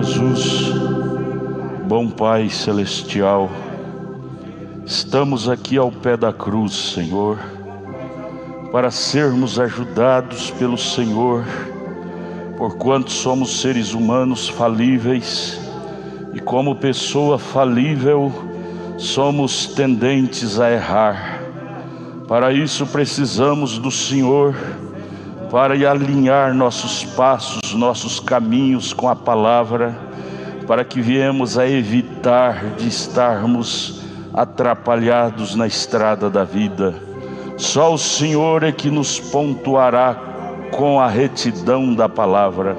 Jesus, bom Pai Celestial, estamos aqui ao pé da cruz, Senhor, para sermos ajudados pelo Senhor, porquanto somos seres humanos falíveis e como pessoa falível somos tendentes a errar. Para isso precisamos do Senhor, para alinhar nossos passos, nossos caminhos com a palavra, para que viemos a evitar de estarmos atrapalhados na estrada da vida. Só o Senhor é que nos pontuará com a retidão da palavra.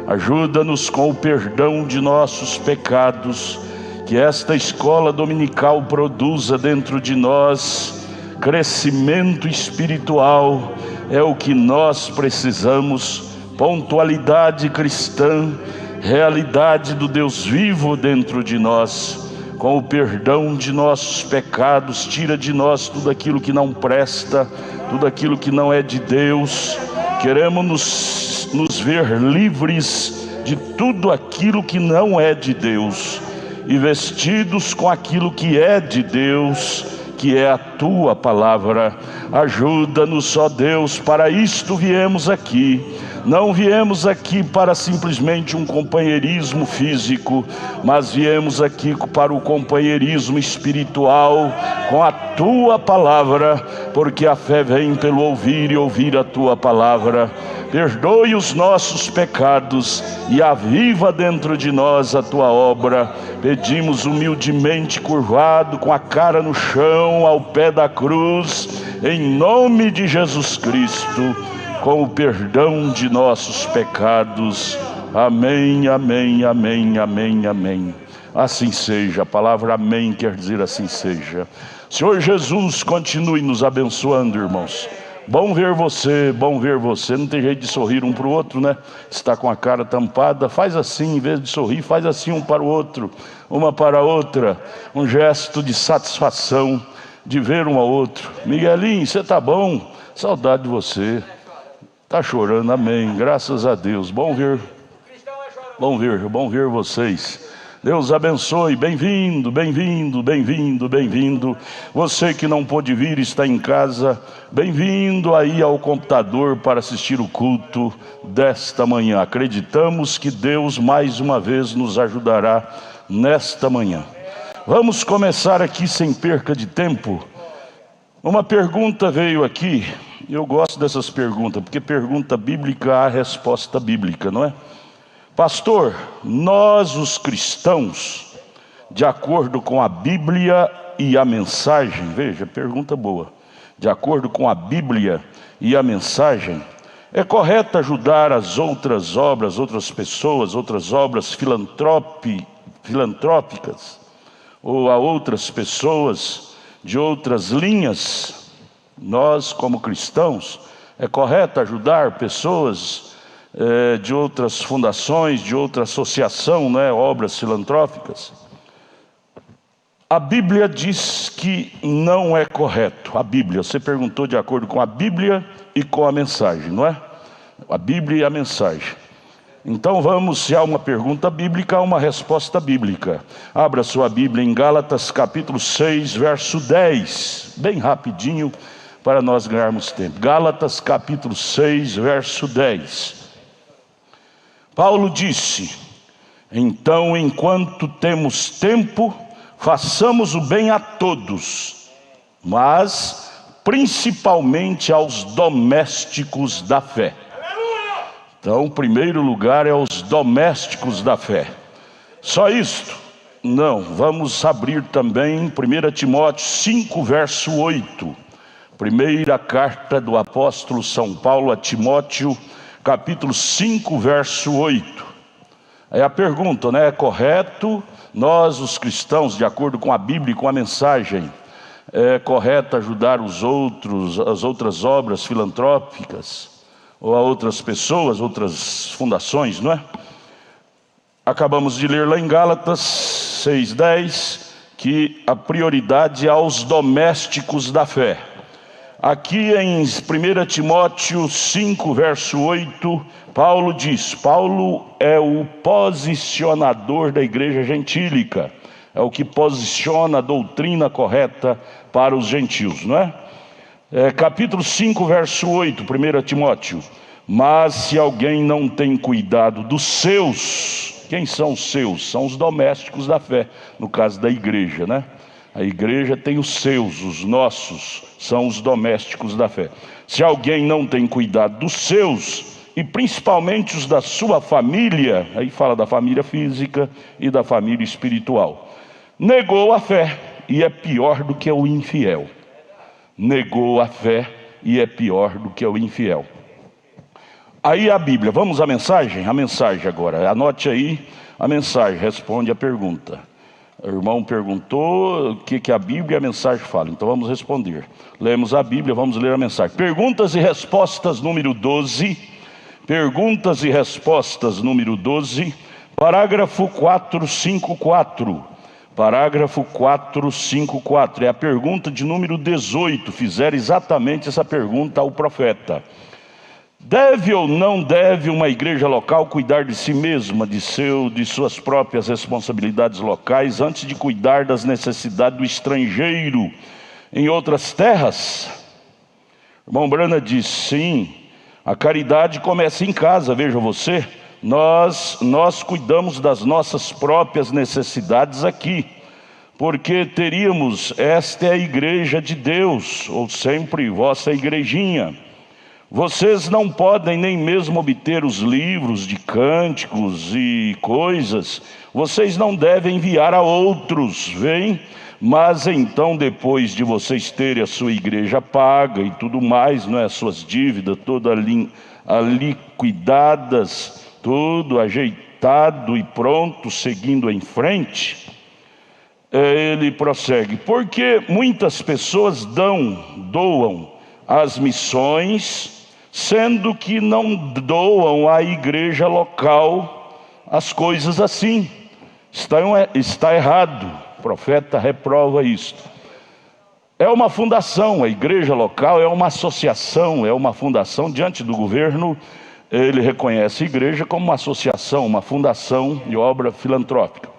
Ajuda-nos com o perdão de nossos pecados, que esta escola dominical produza dentro de nós crescimento espiritual. É o que nós precisamos, pontualidade cristã, realidade do Deus vivo dentro de nós. Com o perdão de nossos pecados, tira de nós tudo aquilo que não presta, tudo aquilo que não é de Deus. Queremos nos ver livres de tudo aquilo que não é de Deus e vestidos com aquilo que é de Deus, que é a tua palavra. Ajuda-nos, ó Deus, para isto viemos aqui. Não viemos aqui para simplesmente um companheirismo físico, mas viemos aqui para o companheirismo espiritual com a tua palavra, porque a fé vem pelo ouvir e ouvir a tua palavra. Perdoe os nossos pecados e aviva dentro de nós a tua obra. Pedimos humildemente, curvado, com a cara no chão, ao pé da cruz, em nome de Jesus Cristo, com o perdão de nossos pecados. Amém, amém, amém, amém, amém. Assim seja. A palavra amém quer dizer assim seja. Senhor Jesus, continue nos abençoando, irmãos. Bom ver você, bom ver você. Não tem jeito de sorrir um para o outro, né? Está com a cara tampada, faz assim, em vez de sorrir, faz assim um para o outro, uma para a outra. Um gesto de satisfação de ver um ao outro. Miguelinho, você tá bom? Saudade de você. Tá chorando, amém, graças a Deus. Bom ver vocês. Deus abençoe, bem-vindo, bem-vindo, bem-vindo, bem-vindo. Você que não pôde vir, está em casa, bem-vindo aí ao computador para assistir o culto desta manhã. Acreditamos que Deus mais uma vez nos ajudará nesta manhã. Vamos começar aqui sem perca de tempo. Uma pergunta veio aqui. Eu gosto dessas perguntas, porque pergunta bíblica há resposta bíblica, não é? Pastor, nós os cristãos, de acordo com a Bíblia e a mensagem, veja, pergunta boa, de acordo com a Bíblia e a mensagem, é correto ajudar as outras obras, outras pessoas, outras obras filantrópicas, ou a outras pessoas de outras linhas? Nós, como cristãos, é correto ajudar pessoas de outras fundações, de outra associação, né, obras filantrópicas? A Bíblia diz que não é correto. A Bíblia, você perguntou de acordo com a Bíblia e com a mensagem, não é? A Bíblia e a mensagem. Então vamos, se há uma pergunta bíblica, há uma resposta bíblica. Abra sua Bíblia em Gálatas capítulo 6, verso 10, bem rapidinho, para nós ganharmos tempo. Gálatas capítulo 6, verso 10. Paulo disse: então, enquanto temos tempo, façamos o bem a todos, mas principalmente aos domésticos da fé. Então, o primeiro lugar é os domésticos da fé. Só isto? Não, vamos abrir também 1 Timóteo 5, verso 8. Primeira carta do apóstolo São Paulo a Timóteo, capítulo 5, verso 8. Aí a pergunta, né? É correto nós, os cristãos, de acordo com a Bíblia e com a mensagem, é correto ajudar os outros, as outras obras filantrópicas, ou a outras pessoas, outras fundações, não é? Acabamos de ler lá em Gálatas 6:10 que a prioridade é aos domésticos da fé. Aqui em 1 Timóteo 5, verso 8, Paulo diz, Paulo é o posicionador da igreja gentílica, é o que posiciona a doutrina correta para os gentios, não é? Capítulo 5, verso 8, 1 Timóteo. Mas se alguém não tem cuidado dos seus, quem são os seus? São os domésticos da fé, no caso da igreja, né? A igreja tem os seus, os nossos, são os domésticos da fé. Se alguém não tem cuidado dos seus, e principalmente os da sua família, aí fala da família física e da família espiritual, negou a fé e é pior do que o infiel. Negou a fé e é pior do que o infiel. Aí a Bíblia, vamos à mensagem? A mensagem agora, anote aí a mensagem, responde a pergunta. O irmão perguntou o que a Bíblia e a mensagem falam, então vamos responder. Lemos a Bíblia, vamos ler a mensagem. Perguntas e respostas número 12, perguntas e respostas número 12, parágrafo 454. Parágrafo 454, é a pergunta de número 18, fizeram exatamente essa pergunta ao profeta. Deve ou não deve uma igreja local cuidar de si mesma, de suas próprias responsabilidades locais, antes de cuidar das necessidades do estrangeiro em outras terras? O irmão Brana diz, sim, a caridade começa em casa, veja você, nós cuidamos das nossas próprias necessidades aqui, porque teríamos, esta é a igreja de Deus, ou sempre vossa igrejinha. Vocês não podem nem mesmo obter os livros de cânticos e coisas, vocês não devem enviar a outros, vem? Mas então depois de vocês terem a sua igreja paga e tudo mais, não é? As suas dívidas todas liquidadas, tudo ajeitado e pronto, seguindo em frente, ele prossegue, porque muitas pessoas doam as missões, sendo que não doam à igreja local as coisas assim. Está errado, o profeta reprova isto. É uma fundação, a igreja local é uma associação, é uma fundação diante do governo. Ele reconhece a igreja como uma associação, uma fundação de obra filantrópica.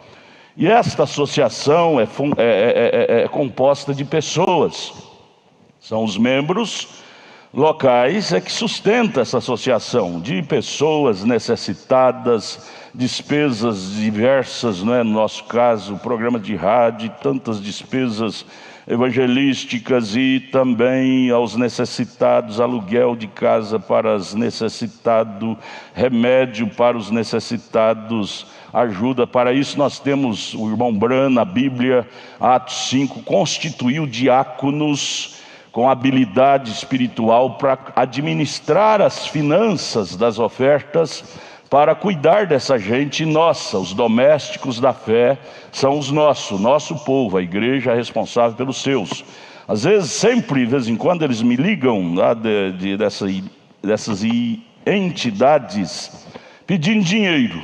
E esta associação é composta de pessoas, são os membros locais que sustentam essa associação, de pessoas necessitadas, despesas diversas, não é? No nosso caso, programa de rádio, tantas despesas evangelísticas e também aos necessitados, aluguel de casa para os necessitados, remédio para os necessitados, ajuda. Para isso nós temos o irmão Brana, a Bíblia, Atos 5, constituiu diáconos com habilidade espiritual para administrar as finanças das ofertas, para cuidar dessa gente nossa. Os domésticos da fé são os nosso povo, a igreja é responsável pelos seus. Às vezes, sempre, de vez em quando, eles me ligam lá dessas entidades pedindo dinheiro.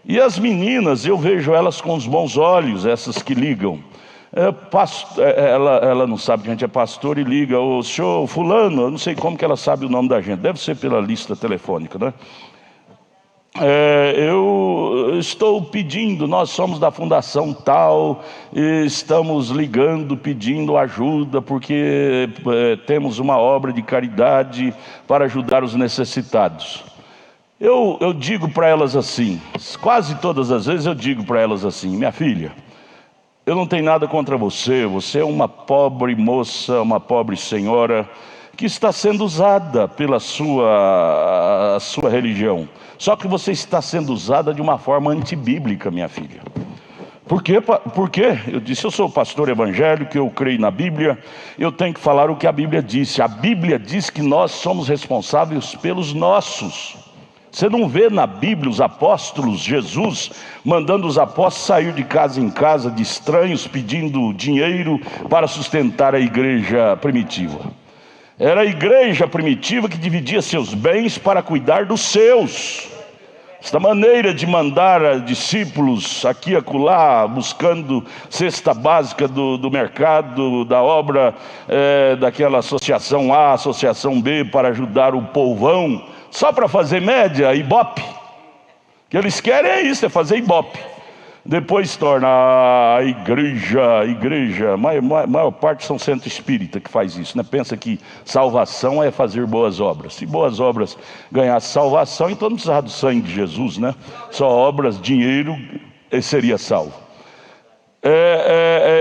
E as meninas, eu vejo elas com os bons olhos, essas que ligam. Ela não sabe que a gente é pastor e liga, o senhor fulano, eu não sei como que ela sabe o nome da gente, deve ser pela lista telefônica, né? Eu estou pedindo, nós somos da fundação tal, e estamos ligando, pedindo ajuda, porque temos uma obra de caridade para ajudar os necessitados. Eu digo para elas assim, quase todas as vezes eu digo para elas assim, minha filha, eu não tenho nada contra você, você é uma pobre moça, uma pobre senhora, que está sendo usada pela sua religião. Só que você está sendo usada de uma forma antibíblica, minha filha. Por quê? Eu disse, eu sou pastor evangélico, eu creio na Bíblia, eu tenho que falar o que a Bíblia disse. A Bíblia diz que nós somos responsáveis pelos nossos. Você não vê na Bíblia os apóstolos, Jesus, mandando os apóstolos sair de casa em casa de estranhos, pedindo dinheiro para sustentar a igreja primitiva. Era a igreja primitiva que dividia seus bens para cuidar dos seus. esta maneira de mandar discípulos aqui e acolá, buscando cesta básica do mercado, da obra, daquela associação A, associação B, para ajudar o povão, só para fazer média, ibope. O que eles querem é isso, é fazer ibope. Depois torna a igreja, a maior parte são centro espírita que faz isso, né? Pensa que salvação é fazer boas obras. Se boas obras ganhasse salvação, então não precisava do sangue de Jesus, né? Só obras, dinheiro, seria salvo.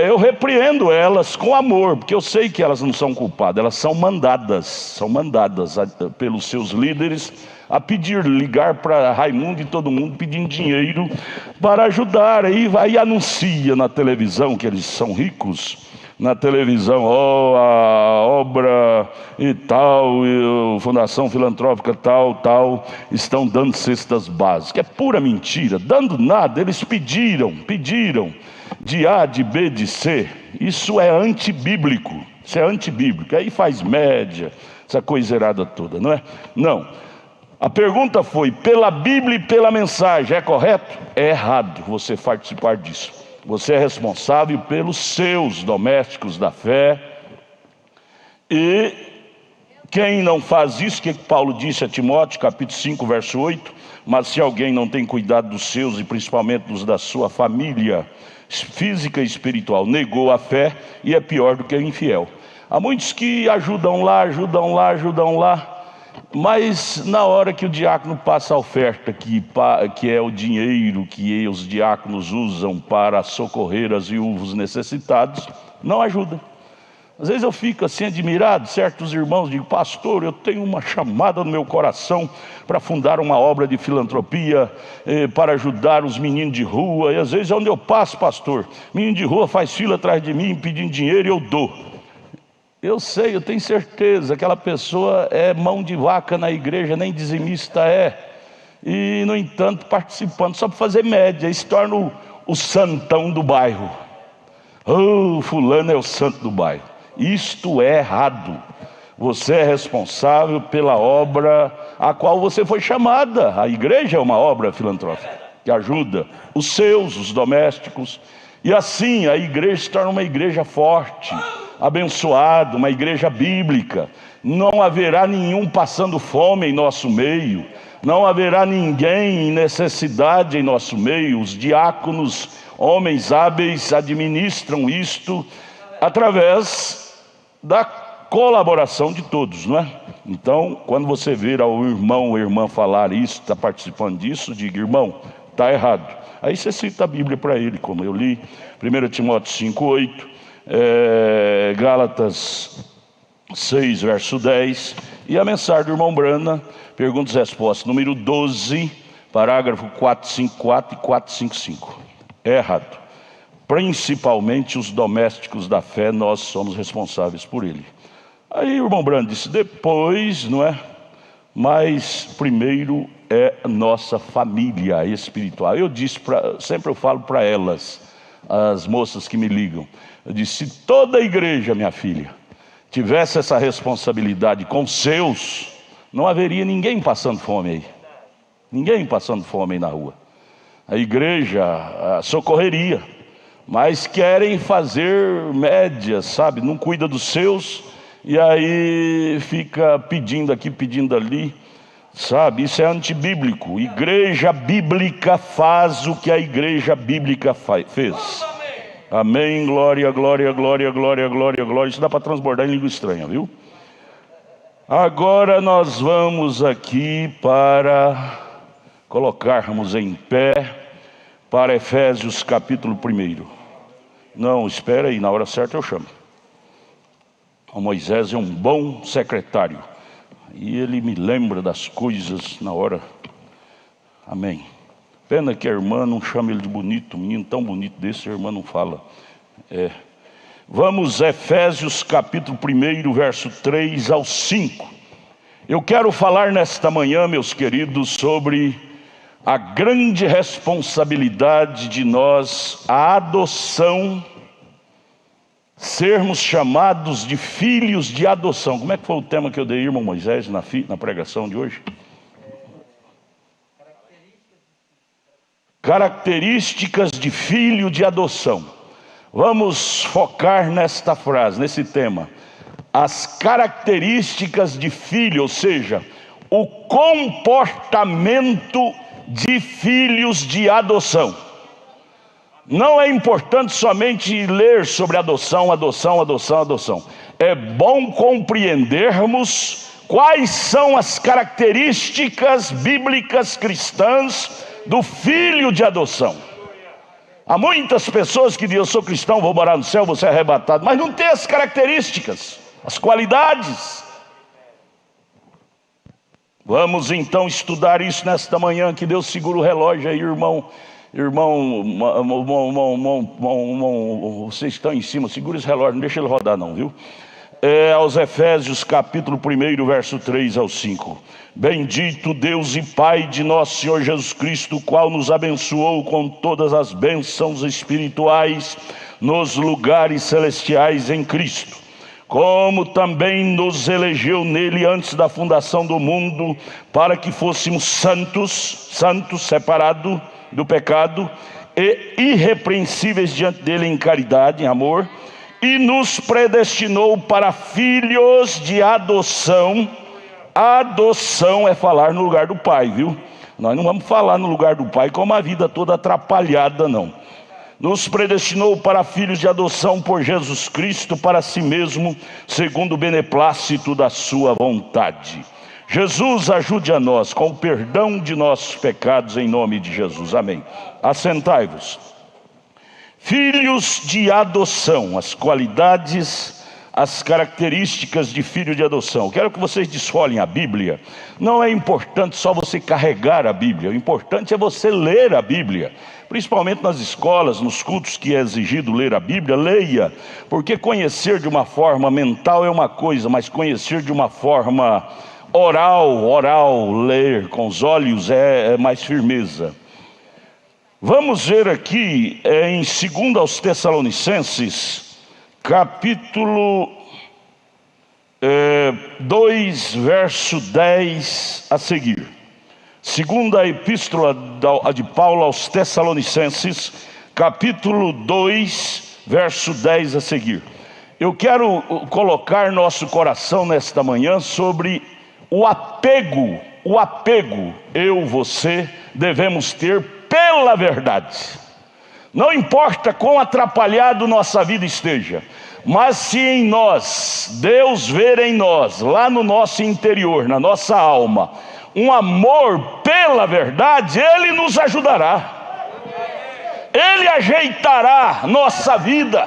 Eu repreendo elas com amor, porque eu sei que elas não são culpadas, elas são mandadas pelos seus líderes a ligar para Raimundo e todo mundo pedindo dinheiro para ajudar. Aí anuncia na televisão que eles são ricos, na televisão, a obra e tal, e a Fundação Filantrópica tal, estão dando cestas básicas. É pura mentira, dando nada. Eles pediram de A, de B, de C. Isso é antibíblico, aí faz média, essa coisa errada toda, não é? Não. A pergunta foi, pela Bíblia e pela mensagem, é correto? É errado você participar disso. Você é responsável pelos seus domésticos da fé. E quem não faz isso, o que Paulo disse a Timóteo, capítulo 5, verso 8? Mas se alguém não tem cuidado dos seus, e principalmente dos da sua família física e espiritual, negou a fé e é pior do que o infiel. Há muitos que ajudam lá, mas na hora que o diácono passa a oferta, que é o dinheiro que os diáconos usam para socorrer as viúvas necessitados, não ajuda. Às vezes eu fico assim admirado, certos irmãos digo, pastor, eu tenho uma chamada no meu coração para fundar uma obra de filantropia, para ajudar os meninos de rua, e às vezes onde eu passo, pastor, menino de rua faz fila atrás de mim pedindo dinheiro e eu dou. Eu sei, eu tenho certeza, aquela pessoa é mão de vaca na igreja, nem dizimista é. E, no entanto, participando, só para fazer média, e se torna o santão do bairro. Fulano é o santo do bairro. Isto é errado. Você é responsável pela obra a qual você foi chamada. A igreja é uma obra filantrópica, que ajuda os domésticos. E assim a igreja se torna uma igreja forte, abençoada, uma igreja bíblica. Não haverá nenhum passando fome em nosso meio, não haverá ninguém em necessidade em nosso meio. Os diáconos, homens hábeis, administram isto através da colaboração de todos, não é? Então, quando você ver ao irmão ou irmã falar isso, está participando disso, diga, irmão, está errado. Aí você cita a Bíblia para ele, como eu li, 1 Timóteo 5:8, Gálatas 6, verso 10, e a mensagem do irmão Brana, perguntas e respostas, número 12, parágrafo 454 e 455. É errado. Principalmente os domésticos da fé, nós somos responsáveis por ele. Aí o irmão Brana disse, depois, não é? Mas primeiro é nossa família espiritual. Eu disse, sempre eu falo para elas, as moças que me ligam, eu disse, se toda a igreja, minha filha, tivesse essa responsabilidade com seus, não haveria ninguém passando fome aí. Ninguém passando fome aí na rua. A igreja socorreria, mas querem fazer médias, sabe? Não cuida dos seus, e aí fica pedindo aqui, pedindo ali, sabe? Isso é antibíblico. Igreja bíblica faz o que a igreja bíblica fez. Amém, glória, glória, glória, glória, glória, glória. Isso dá para transbordar em língua estranha, viu? Agora nós vamos aqui para colocarmos em pé para Efésios capítulo 1. Não, espera aí, na hora certa eu chamo. O Moisés é um bom secretário, e ele me lembra das coisas na hora. Amém. Pena que a irmã não chama ele de bonito, um menino tão bonito desse, a irmã não fala. Vamos, Efésios capítulo 1, verso 3 ao 5. Eu quero falar nesta manhã, meus queridos, sobre a grande responsabilidade de nós, a adoção, sermos chamados de filhos de adoção. Como é que foi o tema que eu dei, irmão Moisés, na pregação de hoje? Características de filho de adoção. Vamos focar nesta frase, nesse tema. As características de filho, ou seja, o comportamento de filhos de adoção. Não é importante somente ler sobre adoção. É bom compreendermos quais são as características bíblicas cristãs do filho de adoção. Há muitas pessoas que dizem: eu sou cristão, vou morar no céu, vou ser arrebatado, mas não tem as características, as qualidades. Vamos então estudar isso nesta manhã. Que Deus segura o relógio aí, irmão, vocês estão em cima, segura esse relógio, não deixa ele rodar não, viu? Aos Efésios capítulo 1, verso 3 ao 5. Bendito Deus e Pai de nosso Senhor Jesus Cristo, o qual nos abençoou com todas as bênçãos espirituais nos lugares celestiais em Cristo, como também nos elegeu nele antes da fundação do mundo, para que fôssemos santos, separados do pecado, e irrepreensíveis diante dele em caridade, em amor, e nos predestinou para filhos de adoção. Adoção é falar no lugar do pai, viu? Nós não vamos falar no lugar do pai com uma vida toda atrapalhada, não. Nos predestinou para filhos de adoção por Jesus Cristo, para si mesmo, segundo o beneplácito da sua vontade. Jesus ajude a nós com o perdão de nossos pecados, em nome de Jesus, amém. Assentai-vos. Filhos de adoção, as qualidades, as características de filho de adoção. Quero que vocês desfolhem a Bíblia. Não é importante só você carregar a Bíblia, o importante é você ler a Bíblia. Principalmente nas escolas, nos cultos que é exigido ler a Bíblia, leia. Porque conhecer de uma forma mental é uma coisa, mas conhecer de uma forma oral, ler com os olhos é mais firmeza. Vamos ver aqui em 2 aos Tessalonicenses, capítulo 2, verso 10 a seguir. Segunda epístola de Paulo aos Tessalonicenses, capítulo 2, verso 10 a seguir. Eu quero colocar nosso coração nesta manhã sobre o apego, você, devemos ter pela verdade. Não importa quão atrapalhado nossa vida esteja, mas se em nós, Deus ver em nós, lá no nosso interior, na nossa alma, um amor pela verdade, Ele nos ajudará, Ele ajeitará nossa vida.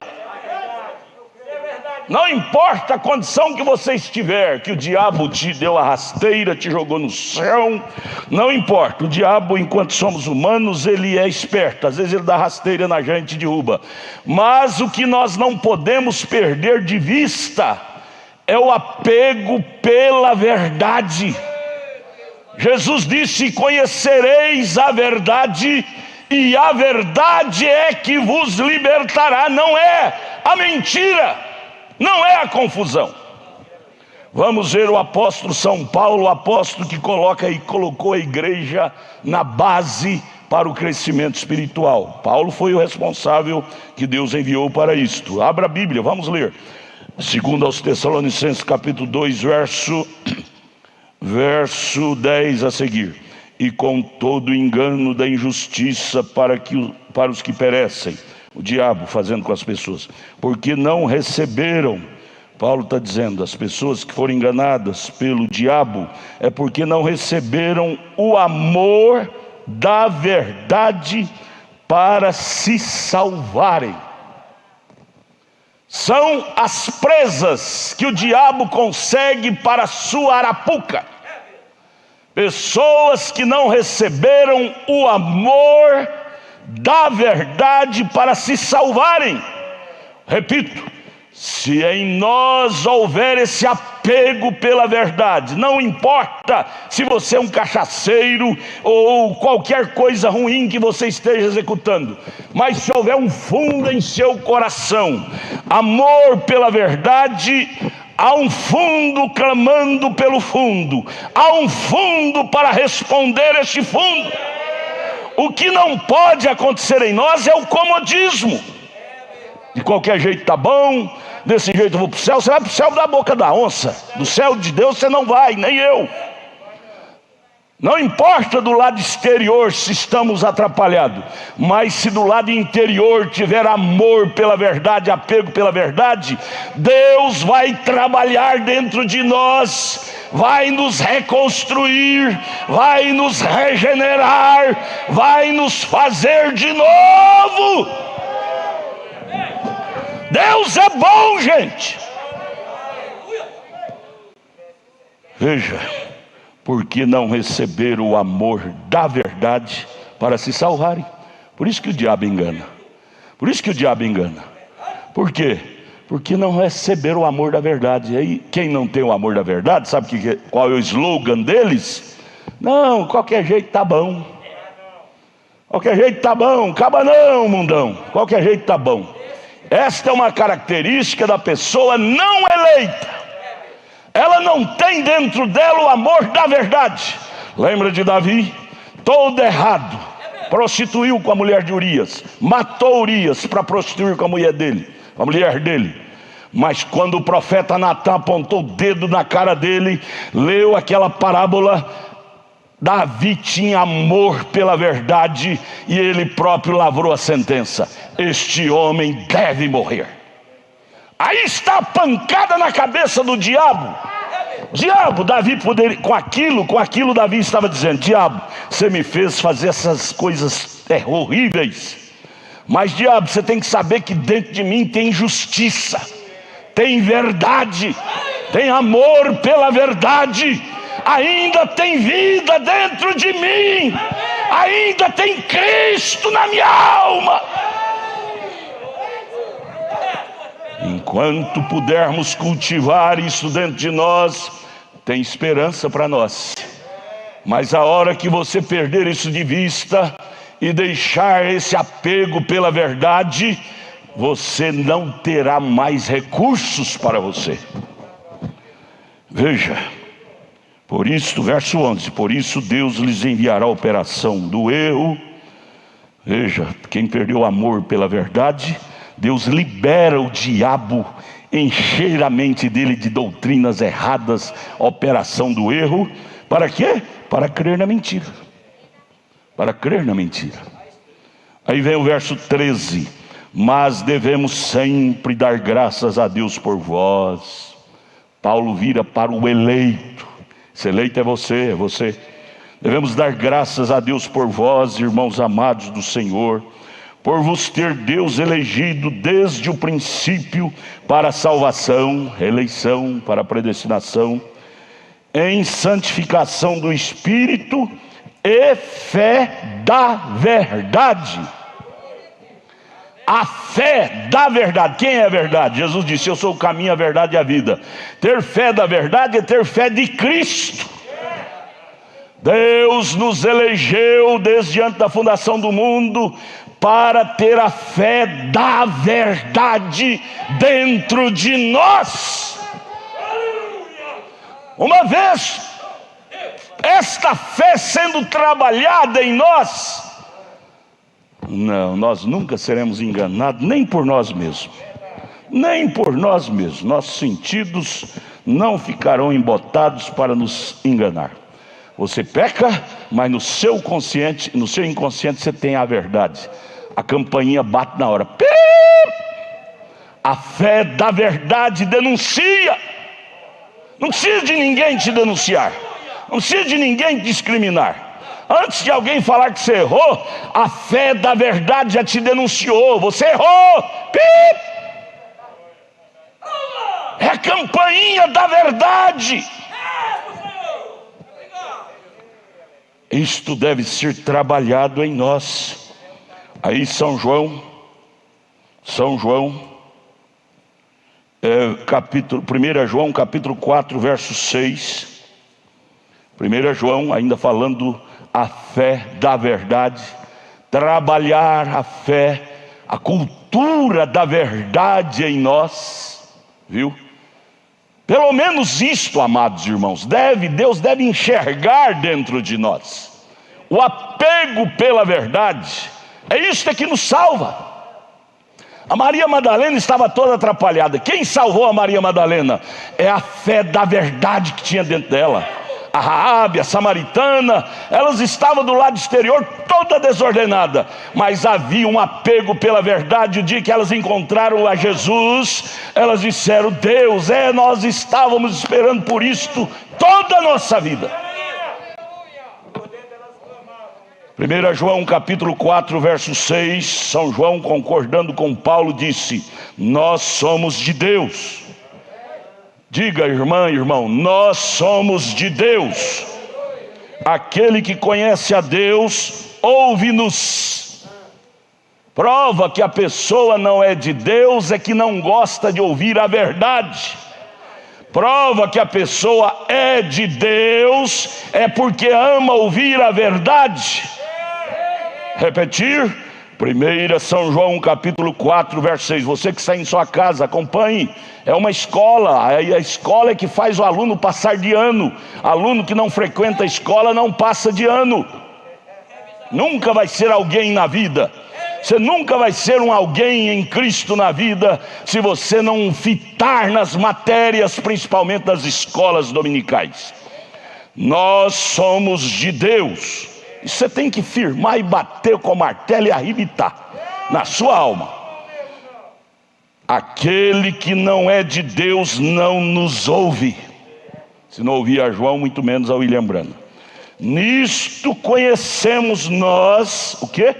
Não importa a condição que você estiver, que o diabo te deu a rasteira, te jogou no chão, não importa. O diabo, enquanto somos humanos, ele é esperto. Às vezes ele dá rasteira na gente e derruba. Mas o que nós não podemos perder de vista é o apego pela verdade. Jesus disse: conhecereis a verdade, e a verdade é que vos libertará. Não é a mentira, não é a confusão. Vamos ver o apóstolo São Paulo, o apóstolo que colocou a igreja na base para o crescimento espiritual. Paulo foi o responsável que Deus enviou para isto. Abra a Bíblia, vamos ler. 2 aos Tessalonicenses, capítulo 2, verso 10 a seguir. E com todo o engano da injustiça para os que perecem, o diabo fazendo com as pessoas, porque não receberam. Paulo está dizendo, as pessoas que foram enganadas pelo diabo é porque não receberam o amor da verdade para se salvarem. São as presas que o diabo consegue para a sua arapuca. Pessoas que não receberam o amor da verdade para se salvarem. Repito, se em nós houver esse apego pela verdade, não importa se você é um cachaceiro ou qualquer coisa ruim que você esteja executando, mas se houver um fundo em seu coração, amor pela verdade, há um fundo clamando pelo fundo, há um fundo para responder este fundo. O que não pode acontecer em nós é o comodismo. De qualquer jeito tá bom, desse jeito eu vou para o céu. Você vai para o céu da boca da onça. Do céu de Deus você não vai, nem eu. Não importa do lado exterior se estamos atrapalhados, mas se do lado interior tiver amor pela verdade, apego pela verdade, Deus vai trabalhar dentro de nós, vai nos reconstruir, vai nos regenerar, vai nos fazer de novo. Deus é bom, gente. Veja, por que não receber o amor da verdade para se salvarem? Por isso que o diabo engana. Por isso que o diabo engana. Por quê? Porque não receberam o amor da verdade. E aí, quem não tem o amor da verdade, sabe qual é o slogan deles? Não, qualquer jeito tá bom. Qualquer jeito tá bom. Acaba não, mundão. Qualquer jeito tá bom. Esta é uma característica da pessoa não eleita. Ela não tem dentro dela o amor da verdade. Lembra de Davi? Todo errado, prostituiu com a mulher de Urias, matou Urias para prostituir com a mulher dele, a mulher dele. Mas quando o profeta Natan apontou o dedo na cara dele, leu aquela parábola, Davi tinha amor pela verdade e ele próprio lavrou a sentença: este homem deve morrer. Aí está a pancada na cabeça do diabo. Diabo, Davi poderia, com aquilo Davi estava dizendo: diabo, você me fez fazer essas coisas horríveis, mas diabo, você tem que saber que dentro de mim tem justiça, tem verdade, tem amor pela verdade, ainda tem vida dentro de mim, ainda tem Cristo na minha alma. Enquanto pudermos cultivar isso dentro de nós, tem esperança para nós. Mas a hora que você perder isso de vista e deixar esse apego pela verdade, você não terá mais recursos para você. Veja, por isso, verso 11: por isso Deus lhes enviará a operação do erro. Veja, quem perdeu o amor pela verdade, Deus libera o diabo, encher a mente dele de doutrinas erradas, operação do erro. Para quê? Para crer na mentira. Para crer na mentira. Aí vem o verso 13: mas devemos sempre dar graças a Deus por vós. Paulo vira para o eleito. Esse eleito é você, é você. Devemos dar graças a Deus por vós, irmãos amados do Senhor, por vos ter Deus elegido desde o princípio para a salvação, eleição, para a predestinação, em santificação do Espírito e fé da verdade. A fé da verdade. Quem é a verdade? Jesus disse: eu sou o caminho, a verdade e a vida. Ter fé da verdade é ter fé de Cristo. Deus nos elegeu desde antes da fundação do mundo para ter a fé da verdade dentro de nós. Uma vez esta fé sendo trabalhada em nós, nós nunca seremos enganados, nem por nós mesmos, nem por nós mesmos. Nossos sentidos não ficarão embotados para nos enganar. Você peca, mas no seu consciente, no seu inconsciente você tem a verdade. A campainha bate na hora. Pip! A fé da verdade denuncia. Não precisa de ninguém te denunciar, não precisa de ninguém te discriminar. Antes de alguém falar que você errou, a fé da verdade já te denunciou. Você errou. Pip! É a campainha da verdade. Isto deve ser trabalhado em nós. Aí São João, 1 João capítulo 4, verso 6. 1 João, ainda falando a fé da verdade, trabalhar a fé, a cultura da verdade em nós, viu? Pelo menos isto, amados irmãos, Deus deve enxergar dentro de nós o apego pela verdade, é isso que nos salva. A Maria Madalena estava toda atrapalhada. Quem salvou a Maria Madalena? É a fé da verdade que tinha dentro dela. A Raabe, a samaritana, elas estavam do lado exterior toda desordenada, mas havia um apego pela verdade. O dia que elas encontraram a Jesus, elas disseram: Deus, nós estávamos esperando por isto toda a nossa vida. 1 João capítulo 4, verso 6, São João, concordando com Paulo, disse: nós somos de Deus. Diga, irmã, irmão, nós somos de Deus. Aquele que conhece a Deus, ouve-nos. Prova que a pessoa não é de Deus é que não gosta de ouvir a verdade. Prova que a pessoa é de Deus é porque ama ouvir a verdade. Repetir, 1 São João capítulo 4, verso 6. Você que está em sua casa, acompanhe. É uma escola, a escola é que faz o aluno passar de ano. Aluno que não frequenta a escola não passa de ano. Nunca vai ser alguém na vida. Você nunca vai ser um alguém em Cristo na vida se você não fitar nas matérias, principalmente das escolas dominicais. Nós somos de Deus. E você tem que firmar e bater com o martelo e arrebitar na sua alma. Aquele que não é de Deus não nos ouve. Se não ouvir a João, muito menos a William Branham. Nisto conhecemos nós, o quê?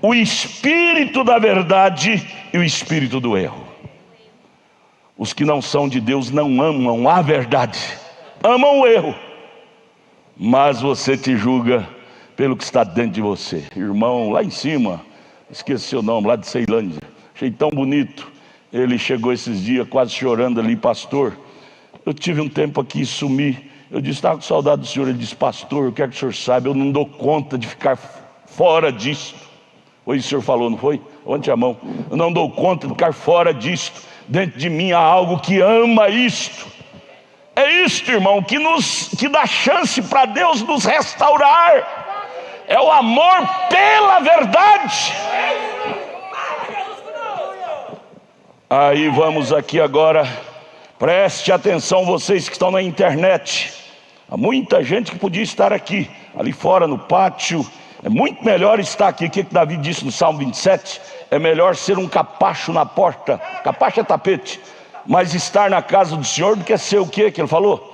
O espírito da verdade e o espírito do erro. Os que não são de Deus não amam a verdade, amam o erro. Mas você te julga pelo que está dentro de você. Irmão lá em cima, esqueci seu nome, lá de Ceilândia, achei tão bonito. Ele chegou esses dias quase chorando ali: pastor, eu tive um tempo aqui e sumi. Eu disse: estava com saudade do senhor. Ele disse: pastor, eu quero que o senhor saiba, eu não dou conta de ficar fora disto. Foi isso que o senhor falou, não foi? Levante a mão. Eu não dou conta de ficar fora disto. Dentro de mim há algo que ama isto. É isto, irmão, que dá chance para Deus nos restaurar. É o amor pela verdade. Aí vamos aqui agora, preste atenção, vocês que estão na internet. Há muita gente que podia estar aqui, ali fora no pátio. É muito melhor estar aqui. O que Davi disse no Salmo 27? É melhor ser um capacho na porta. Capacho é tapete. Mas estar na casa do Senhor do que ser o que ele falou?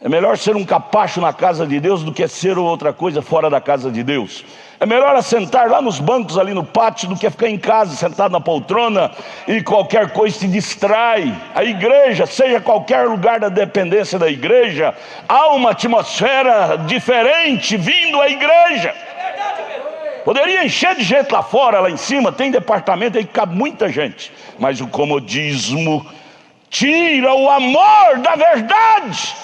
É melhor ser um capacho na casa de Deus do que ser outra coisa fora da casa de Deus. É melhor assentar lá nos bancos ali no pátio do que ficar em casa sentado na poltrona e qualquer coisa te distrai. A igreja, seja qualquer lugar da dependência da igreja, há uma atmosfera diferente vindo à igreja. Poderia encher de gente lá fora, lá em cima, tem departamento aí que cabe muita gente. Mas o comodismo tira o amor da verdade.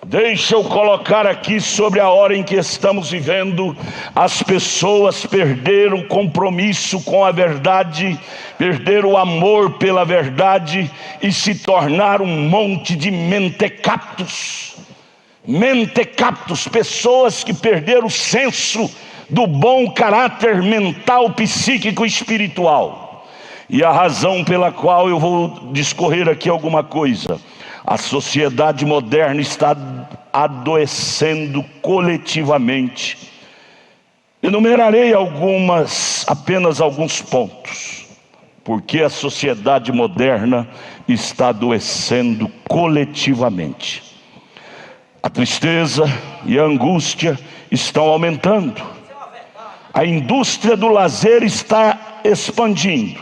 Deixa eu colocar aqui sobre a hora em que estamos vivendo. As pessoas perderam o compromisso com a verdade, perderam o amor pela verdade e se tornaram um monte de mentecaptos. Mentecaptos, pessoas que perderam o senso do bom caráter mental, psíquico e espiritual. E a razão pela qual eu vou discorrer aqui alguma coisa: a sociedade moderna está adoecendo coletivamente. Enumerarei apenas alguns pontos. Porque a sociedade moderna está adoecendo coletivamente. A tristeza e a angústia estão aumentando. A indústria do lazer está expandindo.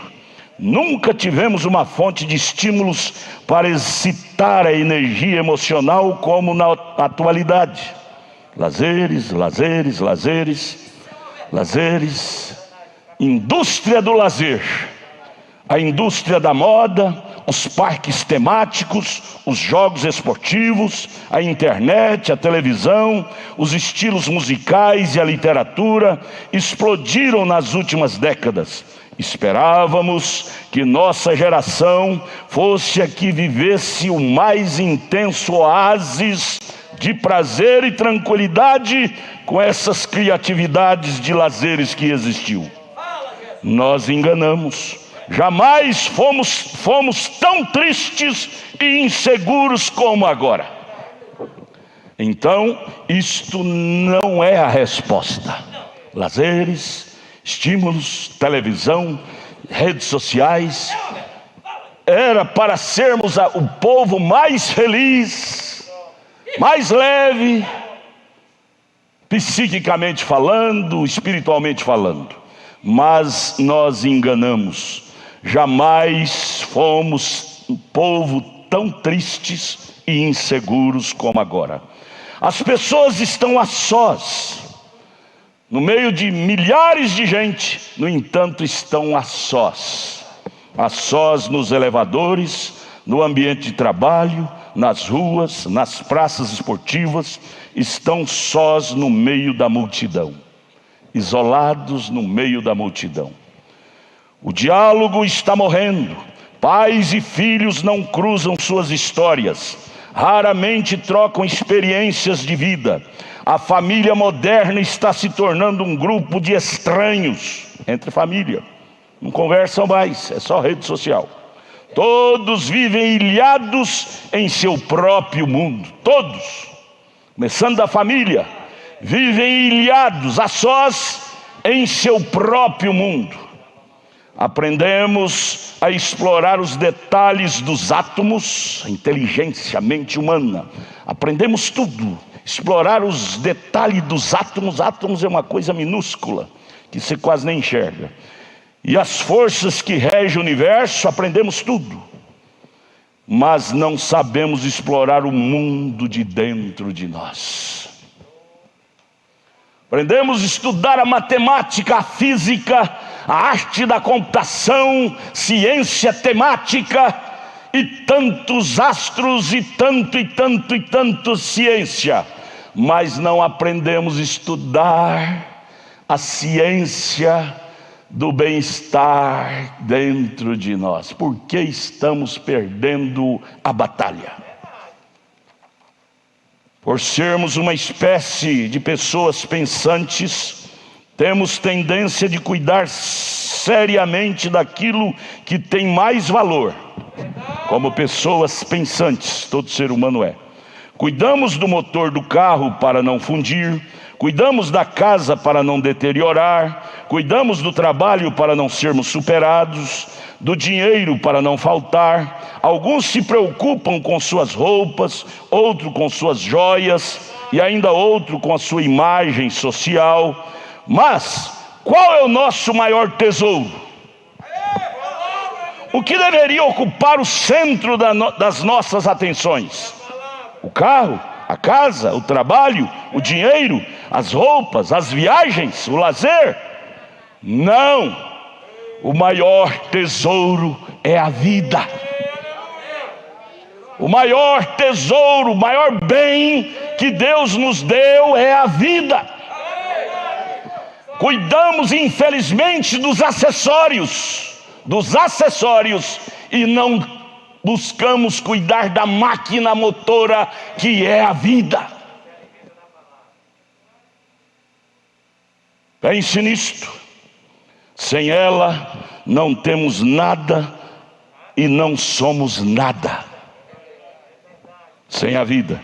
Nunca tivemos uma fonte de estímulos para excitar a energia emocional como na atualidade. Lazeres, lazeres, lazeres, lazeres. Indústria do lazer. A indústria da moda, os parques temáticos, os jogos esportivos, a internet, a televisão, os estilos musicais e a literatura explodiram nas últimas décadas. Esperávamos que nossa geração fosse a que vivesse o mais intenso oásis de prazer e tranquilidade com essas criatividades de lazeres que existiu. Nós enganamos. Jamais fomos tão tristes e inseguros como agora. Então, isto não é a resposta. Lazeres, estímulos, televisão, redes sociais, era para sermos o povo mais feliz, mais leve, psiquicamente falando, espiritualmente falando. Mas nós enganamos. Jamais fomos um povo tão tristes e inseguros como agora. As pessoas estão a sós, no meio de milhares de gente, no entanto estão a sós nos elevadores, no ambiente de trabalho, nas ruas, nas praças esportivas, estão sós no meio da multidão, isolados no meio da multidão. O diálogo está morrendo. Pais e filhos não cruzam suas histórias, raramente trocam experiências de vida. A família moderna está se tornando um grupo de estranhos entre família. Não conversam mais, é só rede social. Todos vivem ilhados em seu próprio mundo. Todos, começando da família, vivem ilhados, a sós, em seu próprio mundo. Aprendemos a explorar os detalhes dos átomos, a inteligência, a mente humana. Aprendemos tudo. Explorar os detalhes dos átomos. Átomos é uma coisa minúscula, que você quase nem enxerga. E as forças que regem o universo, aprendemos tudo. Mas não sabemos explorar o mundo de dentro de nós. Aprendemos a estudar a matemática, a física, a arte da computação, ciência temática e tantos astros e tanto ciência. Mas não aprendemos a estudar a ciência do bem-estar dentro de nós. Por que estamos perdendo a batalha? Por sermos uma espécie de pessoas pensantes, temos tendência de cuidar seriamente daquilo que tem mais valor. Como pessoas pensantes, todo ser humano é. Cuidamos do motor do carro para não fundir, cuidamos da casa para não deteriorar, cuidamos do trabalho para não sermos superados, do dinheiro para não faltar. Alguns se preocupam com suas roupas, outro com suas joias e ainda outro com a sua imagem social. Mas qual é o nosso maior tesouro? O que deveria ocupar o centro das nossas atenções? O carro, a casa, o trabalho, o dinheiro, as roupas, as viagens, o lazer? Não! O maior tesouro é a vida. O maior tesouro, o maior bem que Deus nos deu é a vida. Cuidamos, infelizmente, dos acessórios, e não buscamos cuidar da máquina motora que é a vida. Pense nisto. Sem ela não temos nada e não somos nada. Sem a vida.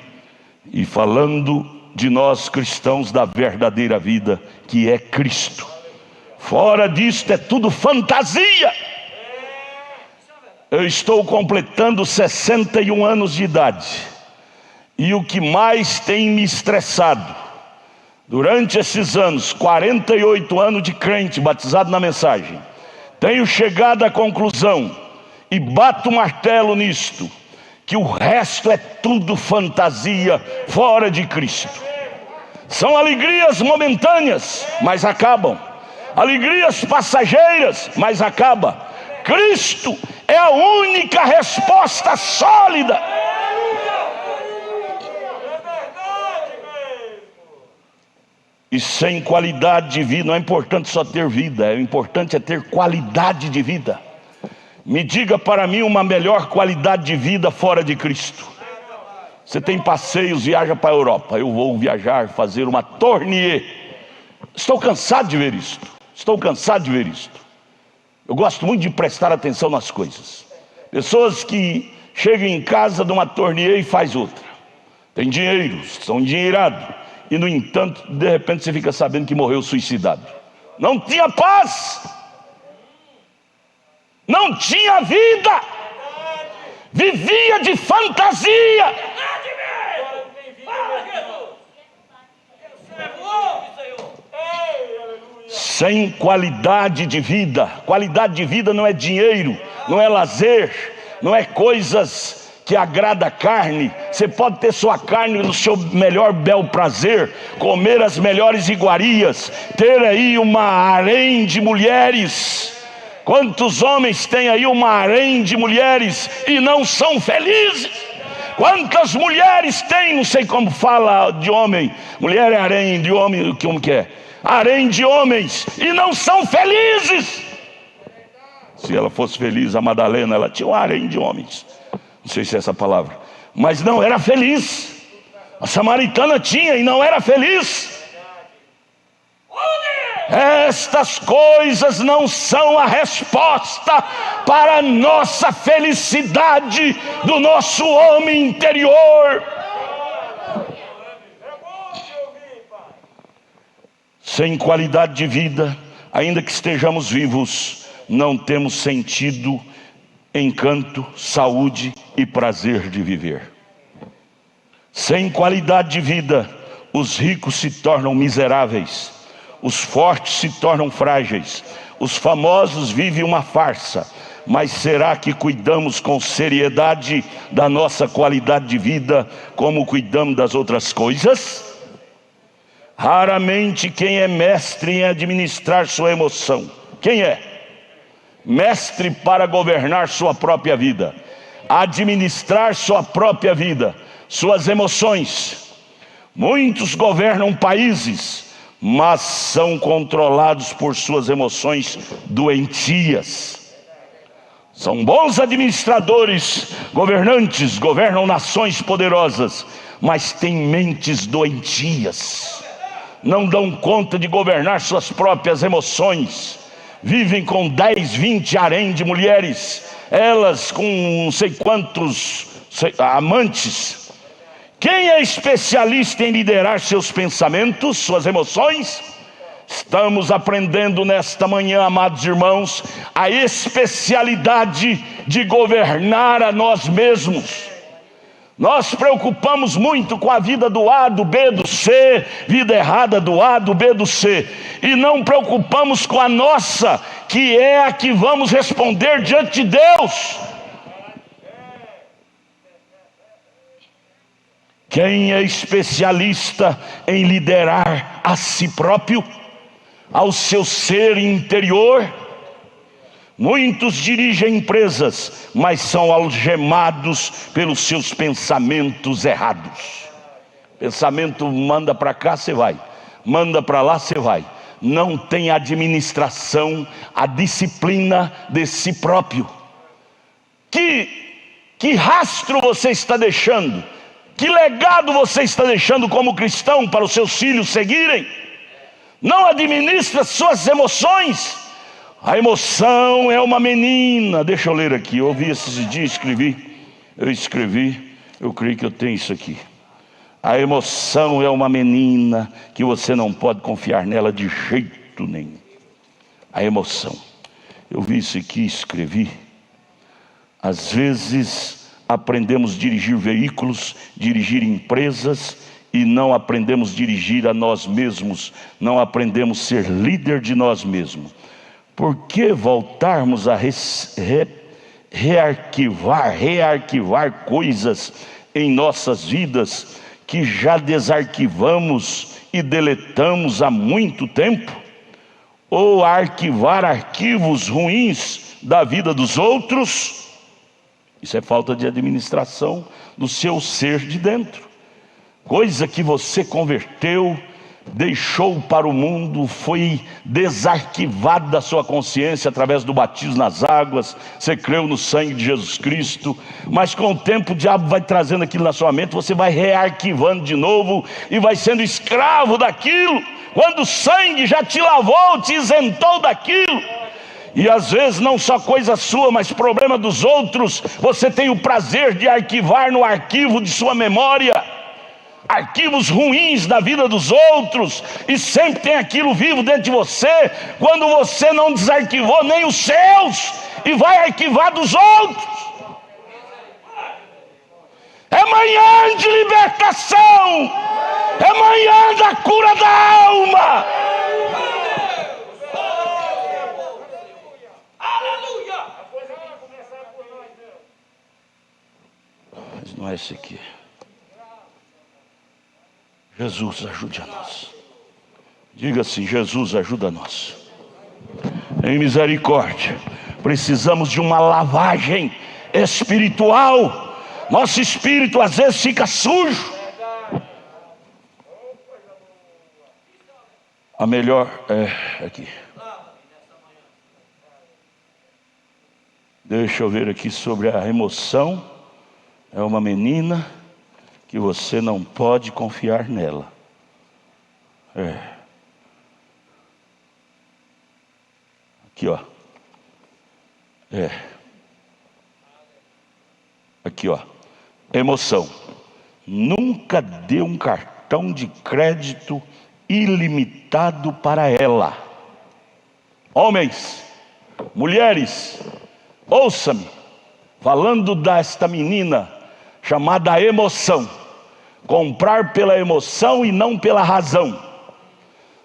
E falando de nós cristãos da verdadeira vida, que é Cristo. Fora disto é tudo fantasia. Eu estou completando 61 anos de idade. E o que mais tem me estressado, durante esses anos, 48 anos de crente, batizado na mensagem, tenho chegado à conclusão, e bato o martelo nisto, que o resto é tudo fantasia fora de Cristo. São alegrias momentâneas, mas acabam. Alegrias passageiras, mas acabam. Cristo é a única resposta sólida. E sem qualidade de vida, não é importante só ter vida, o importante é ter qualidade de vida. Me diga para mim uma melhor qualidade de vida fora de Cristo. Você tem passeios, viaja para a Europa. Eu vou viajar, fazer uma tournée. Estou cansado de ver isto. Estou cansado de ver isto. Eu gosto muito de prestar atenção nas coisas. Pessoas que chegam em casa de uma tournée e faz outra. Tem dinheiro, são endinheirados. E no entanto, de repente você fica sabendo que morreu suicidado. Não tinha paz. Não tinha vida. Vivia de fantasia. Sem qualidade de vida. Qualidade de vida não é dinheiro, não é lazer, não é coisas que agrada a carne. Você pode ter sua carne no seu melhor bel prazer, comer as melhores iguarias, ter aí uma harém de mulheres. Quantos homens têm aí uma harém de mulheres e não são felizes? Quantas mulheres têm, não sei como fala de homem, mulher é harém de homem, como que é? Harém de homens e não são felizes. Se ela fosse feliz, a Madalena, ela tinha um harém de homens, não sei se é essa palavra, mas não era feliz. A samaritana tinha e não era feliz. Estas coisas não são a resposta para a nossa felicidade do nosso homem interior. Sem qualidade de vida, ainda que estejamos vivos, não temos sentido, encanto, saúde e prazer de viver. Sem qualidade de vida, os ricos se tornam miseráveis, os fortes se tornam frágeis, os famosos vivem uma farsa. Mas será que cuidamos com seriedade da nossa qualidade de vida como cuidamos das outras coisas? Raramente quem é mestre em administrar sua emoção. Quem é? Mestre para governar sua própria vida, administrar sua própria vida, suas emoções. Muitos governam países, mas são controlados por suas emoções doentias. São bons administradores, governantes, governam nações poderosas, mas têm mentes doentias. Não dão conta de governar suas próprias emoções. Vivem com 10, 20 harém de mulheres, elas com não sei quantos amantes. Quem é especialista em liderar seus pensamentos, suas emoções? Estamos aprendendo nesta manhã, amados irmãos, a especialidade de governar a nós mesmos. Nós preocupamos muito com a vida do A, do B, do C, vida errada do A, do B, do C, e não preocupamos com a nossa, que é a que vamos responder diante de Deus. Quem é especialista em liderar a si próprio, ao seu ser interior? Muitos dirigem empresas, mas são algemados pelos seus pensamentos errados. Pensamento manda para cá, você vai, manda para lá, você vai. Não tem administração, a disciplina de si próprio. Que rastro você está deixando? Que legado você está deixando como cristão para os seus filhos seguirem? Não administra suas emoções. A emoção é uma menina. Deixa eu ler aqui, eu ouvi esses dias, eu escrevi, eu creio que eu tenho isso aqui. A emoção é uma menina que você não pode confiar nela de jeito nenhum. A emoção. Eu vi isso aqui, escrevi. Às vezes aprendemos a dirigir veículos, dirigir empresas, e não aprendemos a dirigir a nós mesmos, não aprendemos a ser líder de nós mesmos. Por que voltarmos a rearquivar coisas em nossas vidas que já desarquivamos e deletamos há muito tempo? Ou arquivar arquivos ruins da vida dos outros? Isso é falta de administração do seu ser de dentro. Coisa que você converteu, deixou para o mundo, foi desarquivado da sua consciência através do batismo nas águas. Você creu no sangue de Jesus Cristo, mas com o tempo o diabo vai trazendo aquilo na sua mente, você vai rearquivando de novo e vai sendo escravo daquilo, quando o sangue já te lavou, te isentou daquilo. E às vezes não só coisa sua, mas problema dos outros, você tem o prazer de arquivar no arquivo de sua memória arquivos ruins da vida dos outros, e sempre tem aquilo vivo dentro de você, quando você não desarquivou nem os seus, e vai arquivar dos outros. É manhã de libertação, é manhã da cura da alma. Mas não é esse aqui. Jesus, ajude a nós. Diga assim: Jesus, ajuda a nós. Em misericórdia, precisamos de uma lavagem espiritual. Nosso espírito às vezes fica sujo. A melhor é aqui. Deixa eu ver aqui sobre a emoção. É uma menina que você não pode confiar nela. Aqui, ó. Aqui, ó. Emoção. Nunca dê um cartão de crédito ilimitado para ela. Homens, mulheres, ouça-me. Falando desta menina chamada emoção. Comprar pela emoção e não pela razão.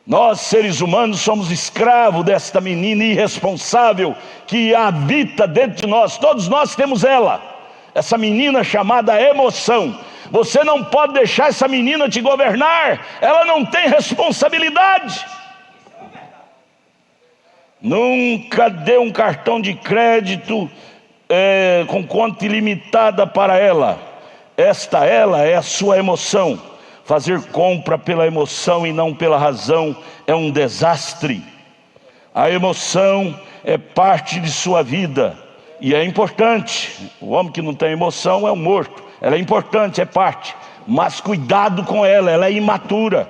Nós, seres humanos, somos escravos desta menina irresponsável que habita dentro de nós. Todos nós temos ela, essa menina chamada emoção. Você não pode deixar essa menina te governar. Ela não tem responsabilidade. Nunca dê um cartão de crédito com conta ilimitada para ela. Ela é a sua emoção. Fazer compra pela emoção e não pela razão é um desastre. A emoção é parte de sua vida e é importante. O homem que não tem emoção é um morto. Ela é importante, é parte, mas cuidado com ela, ela é imatura.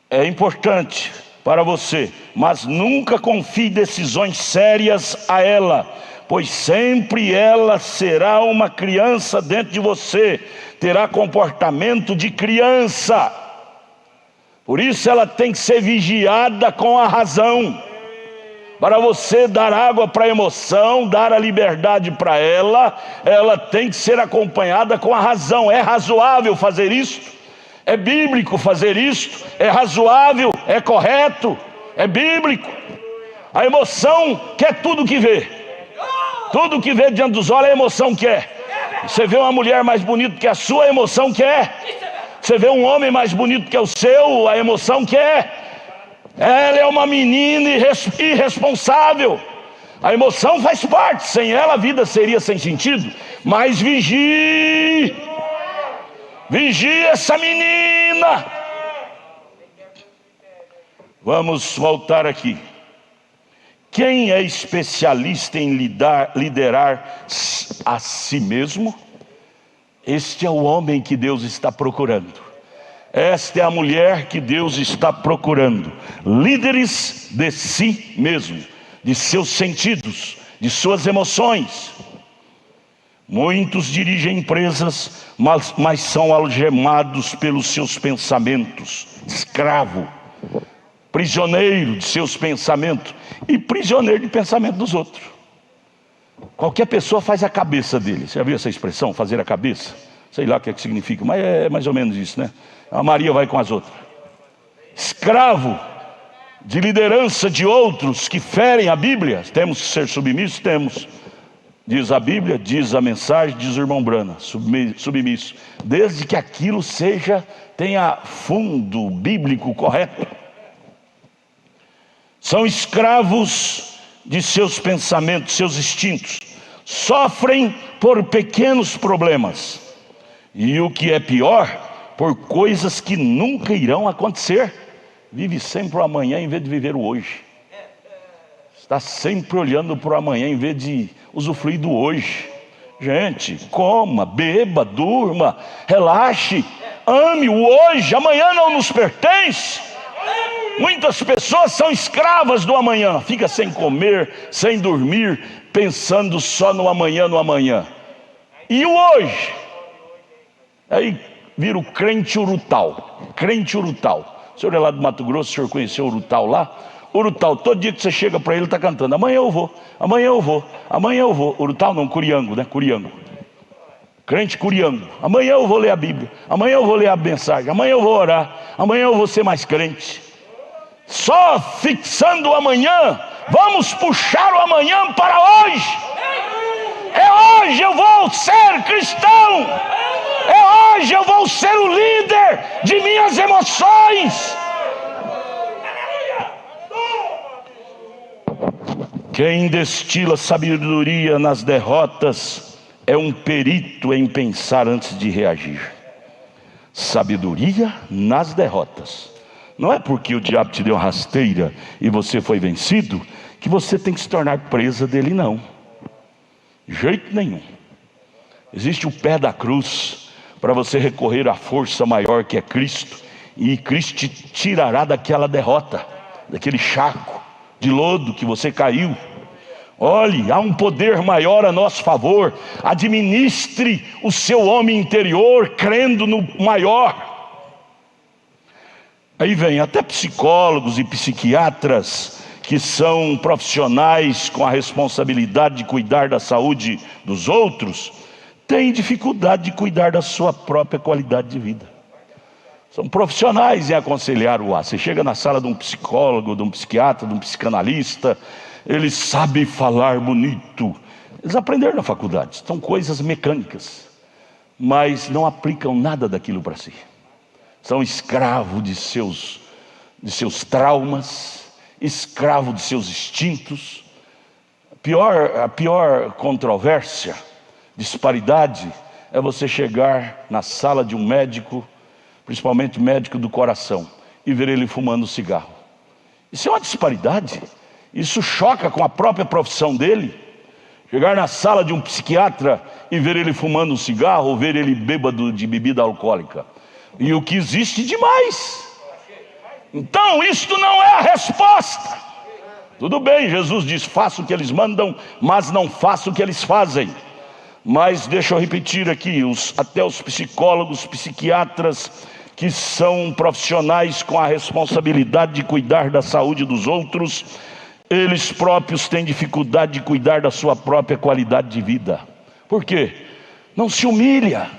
É importante para você, mas nunca confie decisões sérias a ela, pois sempre ela será uma criança dentro de você, terá comportamento de criança. Por isso ela tem que ser vigiada com a razão. Para você dar água para a emoção, dar a liberdade para ela, ela tem que ser acompanhada com a razão. É razoável fazer isto? É bíblico fazer isto? É razoável? É correto? É bíblico? A emoção quer tudo que vê. Tudo que vê diante dos olhos, a emoção quer. Você vê uma mulher mais bonita que a sua, a emoção quer. Você vê um homem mais bonito que o seu, a emoção quer. Ela é uma menina irresponsável. A emoção faz parte, sem ela a vida seria sem sentido. Mas vigie essa menina. Vamos voltar aqui. Quem é especialista em liderar a si mesmo? Este é o homem que Deus está procurando. Esta é a mulher que Deus está procurando. Líderes de si mesmo, de seus sentidos, de suas emoções. Muitos dirigem empresas, mas são algemados pelos seus pensamentos. Escravo, prisioneiro de seus pensamentos e prisioneiro de pensamento dos outros. Qualquer pessoa faz a cabeça dele. Você já viu essa expressão, fazer a cabeça? Sei lá o que é que significa, mas é mais ou menos isso, né? A Maria vai com as outras. Escravo de liderança de outros que ferem a Bíblia. Temos que ser submissos? Temos. Diz a Bíblia, diz a mensagem, diz o irmão Brana, submisso. Desde que aquilo tenha fundo bíblico correto. São escravos de seus pensamentos, seus instintos. Sofrem por pequenos problemas. E o que é pior, por coisas que nunca irão acontecer. Vive sempre o amanhã em vez de viver o hoje. Está sempre olhando para o amanhã em vez de usufruir do hoje. Gente, coma, beba, durma, relaxe, ame o hoje. Amanhã não nos pertence. Muitas pessoas são escravas do amanhã, fica sem comer, sem dormir, pensando só no amanhã, no amanhã. E o hoje? Aí vira o crente urutau. Crente urutau. O senhor é lá do Mato Grosso, o senhor conheceu o urutau lá? Urutau, todo dia que você chega para ele, ele está cantando: amanhã eu vou, amanhã eu vou, amanhã eu vou. Urutau não, curiango, né? Curiango. Crente curiango. Amanhã eu vou ler a Bíblia, amanhã eu vou ler a mensagem, amanhã eu vou orar, amanhã eu vou ser mais crente. Só fixando o amanhã. Vamos puxar o amanhã para hoje. É hoje eu vou ser cristão. É hoje eu vou ser o líder de minhas emoções. Quem destila sabedoria nas derrotas é um perito em pensar antes de reagir. Sabedoria nas derrotas. Não é porque o diabo te deu uma rasteira e você foi vencido que você tem que se tornar presa dele, não. De jeito nenhum. Existe o pé da cruz para você recorrer à força maior que é Cristo, e Cristo te tirará daquela derrota, daquele charco de lodo que você caiu. Olhe, há um poder maior a nosso favor. Administre o seu homem interior crendo no maior. Aí vem até psicólogos e psiquiatras que são profissionais com a responsabilidade de cuidar da saúde dos outros, têm dificuldade de cuidar da sua própria qualidade de vida. São profissionais em aconselhar o ar. Você chega na sala de um psicólogo, de um psiquiatra, de um psicanalista, eles sabem falar bonito. Eles aprenderam na faculdade, são coisas mecânicas, mas não aplicam nada daquilo para si. São escravos de seus traumas, escravos de seus instintos. A pior controvérsia, disparidade, é você chegar na sala de um médico, principalmente médico do coração, e ver ele fumando cigarro. Isso é uma disparidade. Isso choca com a própria profissão dele. Chegar na sala de um psiquiatra e ver ele fumando um cigarro, ou ver ele bêbado de bebida alcoólica. E o que existe demais. Então isto não é a resposta. Tudo bem, Jesus diz: faça o que eles mandam, mas não faça o que eles fazem. Mas deixa eu repetir aqui, até os psicólogos, psiquiatras, que são profissionais com a responsabilidade de cuidar da saúde dos outros, eles próprios têm dificuldade de cuidar da sua própria qualidade de vida. Por quê? Não se humilha.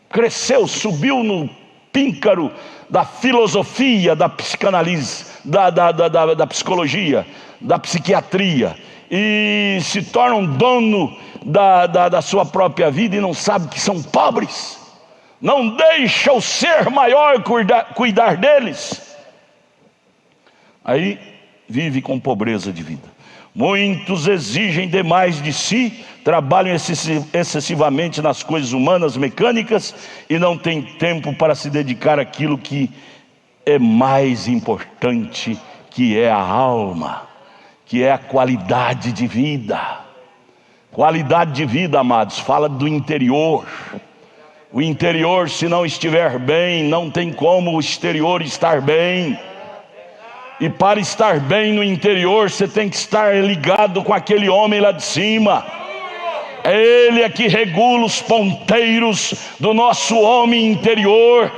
Cresceu, subiu no píncaro da filosofia, da psicanálise, da psicologia, da psiquiatria, e se torna um dono da sua própria vida e não sabe que são pobres. Não deixa o ser maior cuidar deles. Aí vive com pobreza de vida. Muitos exigem demais de si, trabalham excessivamente nas coisas humanas, mecânicas, e não têm tempo para se dedicar àquilo que é mais importante, que é a alma, que é a qualidade de vida. Qualidade de vida, amados, fala do interior. O interior, se não estiver bem, não tem como o exterior estar bem. E para estar bem no interior, você tem que estar ligado com aquele homem lá de cima. Ele é que regula os ponteiros do nosso homem interior.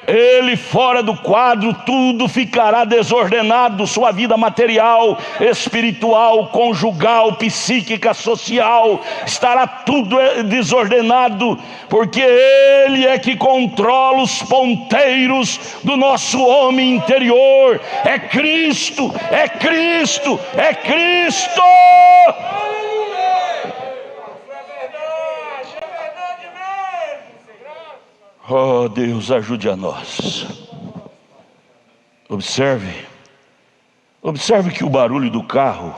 Ele fora do quadro, tudo ficará desordenado. Sua vida material, espiritual, conjugal, psíquica, social, estará tudo desordenado, porque Ele é que controla os ponteiros do nosso homem interior. É Cristo, é Cristo, é Cristo. Oh Deus, ajude a nós. Observe que o barulho do carro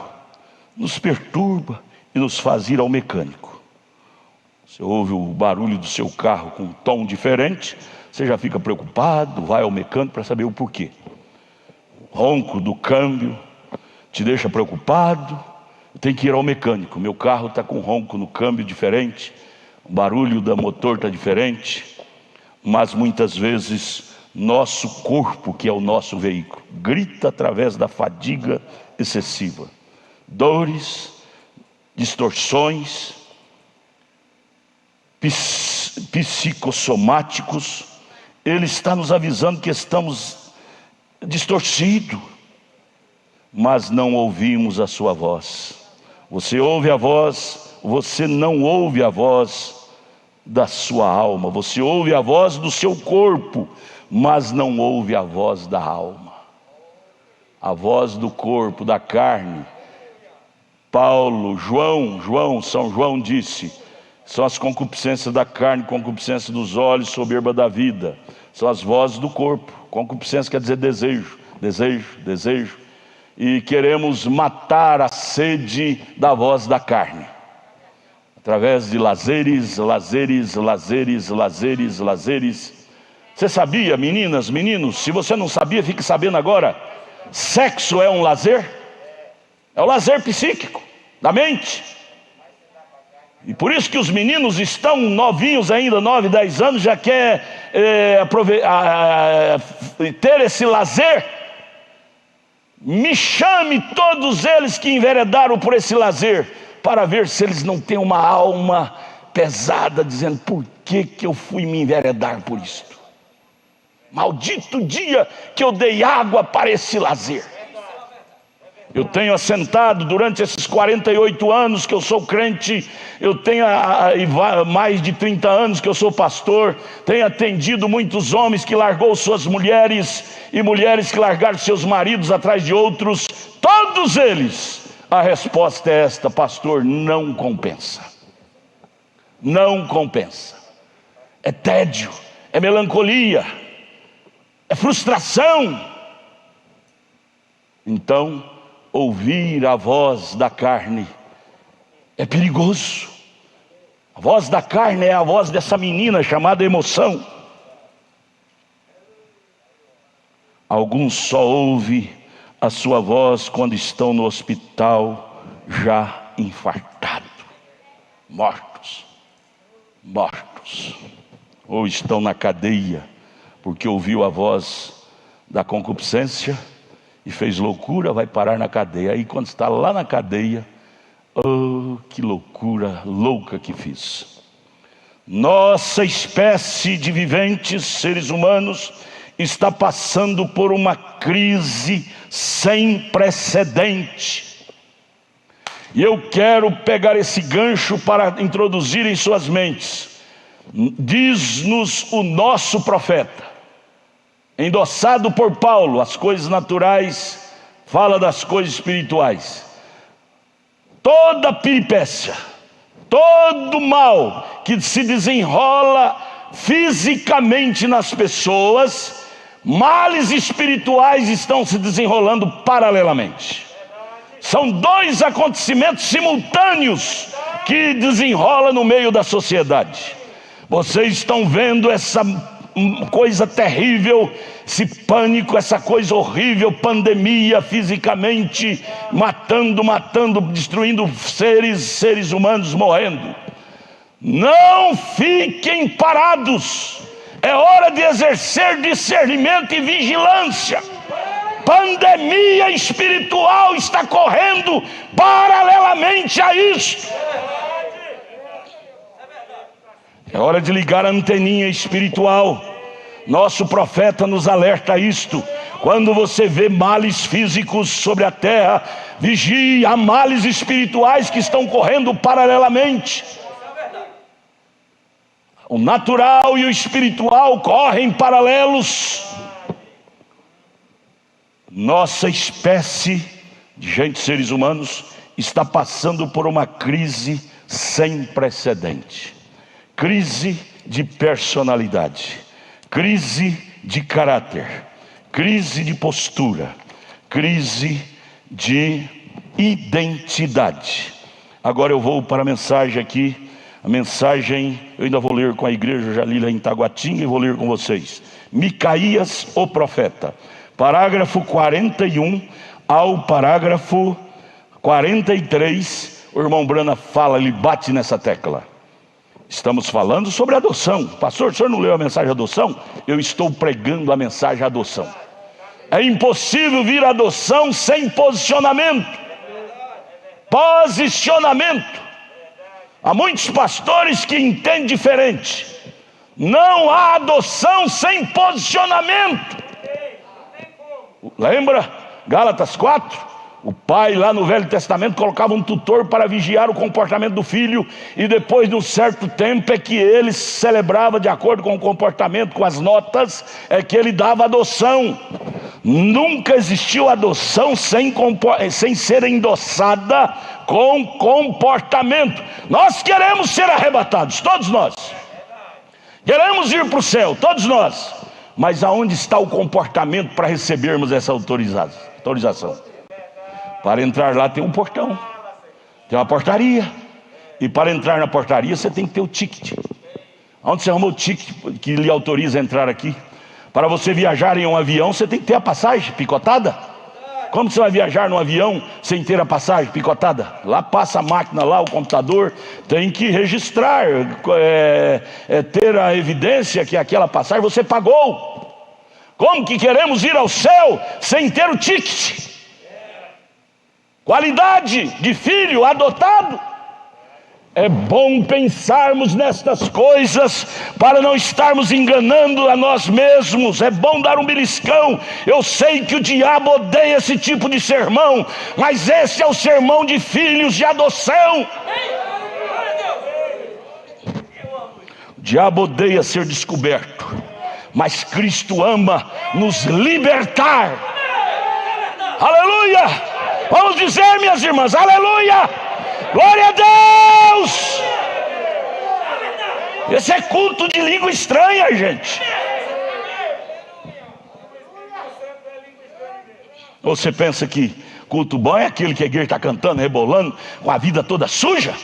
nos perturba e nos faz ir ao mecânico. Você ouve o barulho do seu carro com um tom diferente, você já fica preocupado, vai ao mecânico para saber o porquê. Ronco do câmbio te deixa preocupado, tem que ir ao mecânico. Meu carro está com ronco no câmbio diferente, o barulho do motor está diferente, mas muitas vezes nosso corpo, que é o nosso veículo, grita através da fadiga excessiva, dores, distorções, psicossomáticos. Ele está nos avisando que estamos distorcidos, mas não ouvimos a sua voz. Você ouve a voz, você não ouve a voz da sua alma. Você ouve a voz do seu corpo, mas não ouve a voz da alma. A voz do corpo, da carne. São João disse: são as concupiscências da carne, concupiscência dos olhos, soberba da vida. São as vozes do corpo. Concupiscência quer dizer desejo, desejo, desejo. E queremos matar a sede da voz da carne, através de lazeres, lazeres, lazeres, lazeres, lazeres. Você sabia, meninas, meninos? Se você não sabia, fique sabendo agora. Sexo é um lazer? É o lazer psíquico, da mente. E por isso que os meninos estão novinhos ainda, 9, 10 anos, já quer ter esse lazer. Me chame todos eles que enveredaram por esse lazer, para ver se eles não têm uma alma pesada, dizendo: por que eu fui me enveredar por isto? Maldito dia que eu dei água para esse lazer. Eu tenho assentado durante esses 48 anos que eu sou crente, eu tenho mais de 30 anos que eu sou pastor, tenho atendido muitos homens que largou suas mulheres e mulheres que largaram seus maridos atrás de outros. Todos eles, a resposta é esta: pastor, não compensa. Não compensa. É tédio, é melancolia, é frustração. Então, ouvir a voz da carne é perigoso. A voz da carne é a voz dessa menina chamada emoção. Alguns só ouvem a sua voz quando estão no hospital, já infartados, mortos, ou estão na cadeia, porque ouviu a voz da concupiscência e fez loucura, vai parar na cadeia. Aí quando está lá na cadeia, oh, que loucura louca que fiz. Nossa espécie de viventes, seres humanos, está passando por uma crise sem precedente. E eu quero pegar esse gancho para introduzir em suas mentes. Diz-nos o nosso profeta, endossado por Paulo: as coisas naturais fala das coisas espirituais. Toda peripécia, todo mal que se desenrola fisicamente nas pessoas, males espirituais estão se desenrolando paralelamente. São dois acontecimentos simultâneos que desenrolam no meio da sociedade. Vocês estão vendo essa coisa terrível, esse pânico, essa coisa horrível, pandemia, fisicamente matando, destruindo seres humanos morrendo. Não fiquem parados, é hora de exercer discernimento e vigilância. Pandemia espiritual está correndo paralelamente a isso. É hora de ligar a anteninha espiritual. Nosso profeta nos alerta a isto. Quando você vê males físicos sobre a terra, vigie, há males espirituais que estão correndo paralelamente. O natural e o espiritual correm paralelos. Nossa espécie de seres humanos, está passando por uma crise sem precedente. Crise de personalidade, crise de caráter, crise de postura, crise de identidade. Agora eu vou para a mensagem aqui A mensagem eu ainda vou ler com a igreja, já li lá em Taguatinga e vou ler com vocês. Micaías, o profeta, parágrafo 41 ao parágrafo 43. O irmão Brana fala, ele bate nessa tecla. Estamos falando sobre adoção. Pastor, o senhor não leu a mensagem de adoção? Eu estou pregando a mensagem de adoção. É impossível vir a adoção sem posicionamento. Posicionamento. Há muitos pastores que entendem diferente. Não há adoção sem posicionamento. Lembra? Gálatas 4? O pai lá no Velho Testamento colocava um tutor para vigiar o comportamento do filho, e depois de um certo tempo é que ele celebrava de acordo com o comportamento, com as notas, é que ele dava adoção. Nunca existiu adoção sem ser endossada com comportamento. Nós queremos ser arrebatados, todos nós. Queremos ir para o céu, todos nós. Mas aonde está o comportamento para recebermos essa autorização? Para entrar lá tem um portão, tem uma portaria. E para entrar na portaria você tem que ter o ticket. Onde você arrumou o ticket que lhe autoriza a entrar aqui? Para você viajar em um avião, você tem que ter a passagem picotada. Como você vai viajar num avião sem ter a passagem picotada? Lá passa a máquina, lá o computador, tem que registrar, ter a evidência que aquela passagem você pagou. Como que queremos ir ao céu sem ter o ticket? Qualidade de filho adotado. É bom pensarmos nestas coisas para não estarmos enganando a nós mesmos. É bom dar um beliscão. Eu sei que o diabo odeia esse tipo de sermão, mas esse é o sermão de filhos de adoção. O diabo odeia ser descoberto, mas Cristo ama nos libertar. Aleluia! Vamos dizer, minhas irmãs, aleluia! Glória a Deus! Esse é culto de língua estranha, gente. Você pensa que culto bom é aquele que a igreja está cantando, rebolando, com a vida toda suja?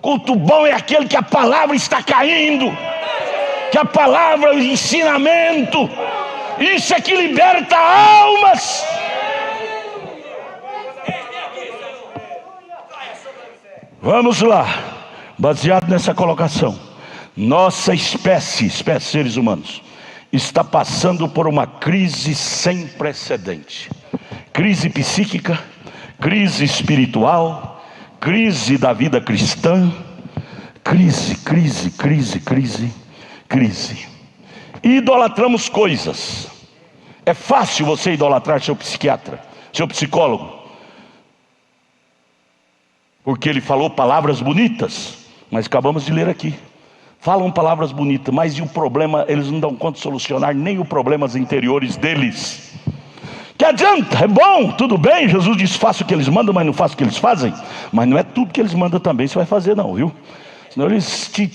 Culto bom é aquele que a palavra está caindo, que a palavra, o ensinamento, isso é que liberta almas. Vamos lá, baseado nessa colocação, nossa espécie seres humanos, está passando por uma crise sem precedente. Crise psíquica, crise espiritual, crise da vida cristã, crise. E idolatramos coisas. É fácil você idolatrar seu psiquiatra, seu psicólogo, porque ele falou palavras bonitas, mas acabamos de ler aqui. Falam palavras bonitas, mas e o problema? Eles não dão conta de solucionar nem os problemas interiores deles. Que adianta? É bom, tudo bem. Jesus diz: faça o que eles mandam, mas não faça o que eles fazem. Mas não é tudo que eles mandam também você vai fazer não, viu? Senão eles te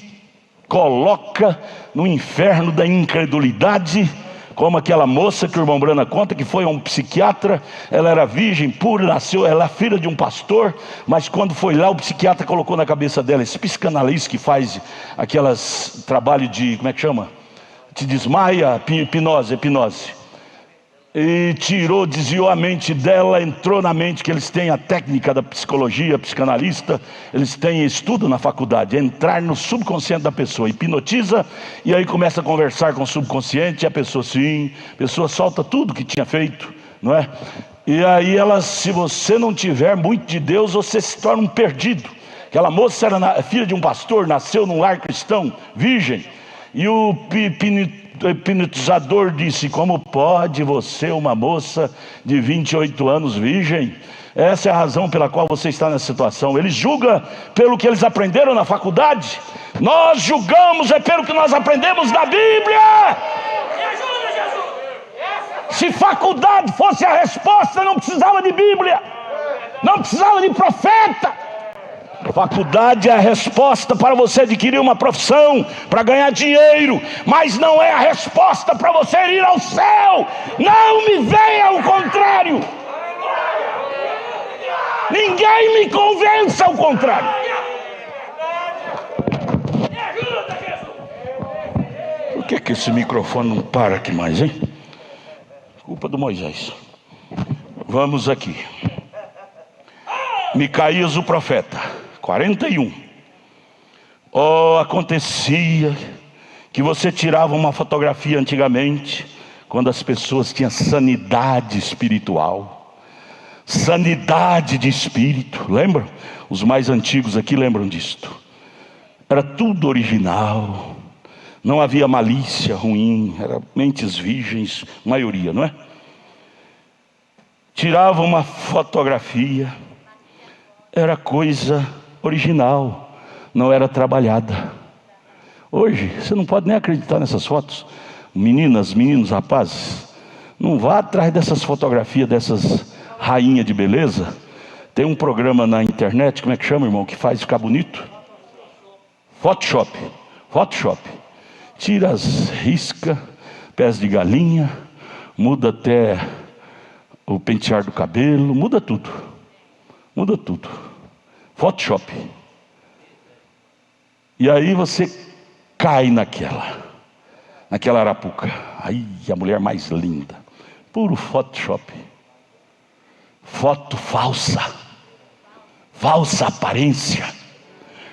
colocam no inferno da incredulidade. Como aquela moça que o irmão Brana conta, que foi a um psiquiatra. Ela era virgem, pura, nasceu, ela é filha de um pastor. Mas quando foi lá, o psiquiatra colocou na cabeça dela, esse psicanalista que faz aquelas trabalho de, como é que chama? Te desmaia, hipnose. E tirou, desviou a mente dela, entrou na mente, que eles têm a técnica da psicologia, psicanalista, eles têm estudo na faculdade, entrar no subconsciente da pessoa, hipnotiza, e aí começa a conversar com o subconsciente, e a pessoa solta tudo que tinha feito, não é? E aí ela, se você não tiver muito de Deus, você se torna um perdido. Aquela moça era filha de um pastor, nasceu num lar cristão, virgem, e o hipnotizador disse: como pode você, uma moça de 28 anos, virgem? Essa é a razão pela qual você está nessa situação. Ele julga pelo que eles aprenderam na faculdade. Nós julgamos pelo que nós aprendemos da Bíblia. Se faculdade fosse a resposta, não precisava de Bíblia, não precisava de profeta. Faculdade é a resposta para você adquirir uma profissão, para ganhar dinheiro, mas não é a resposta para você ir ao céu. Não me venha ao contrário. Ninguém me convença ao contrário. que é que esse microfone não para aqui mais, hein? Culpa do Moisés. Vamos aqui. Micaías o profeta, 41. Acontecia que você tirava uma fotografia antigamente, quando as pessoas tinham sanidade espiritual, sanidade de espírito. Lembram? Os mais antigos aqui lembram disto. Era tudo original, não havia malícia ruim, era mentes virgens, maioria, não é? Tirava uma fotografia, era coisa original, não era trabalhada. Hoje, você não pode nem acreditar nessas fotos. Meninas, meninos, rapazes, não vá atrás dessas fotografias, dessas rainhas de beleza. Tem um programa na internet, como é que chama, irmão, que faz ficar bonito? Photoshop. Photoshop. Tira as riscas, pés de galinha, muda até o pentear do cabelo, muda tudo. Muda tudo. Photoshop. E aí você cai naquela arapuca. Aí a mulher mais linda. Puro Photoshop. Foto falsa. Falsa aparência.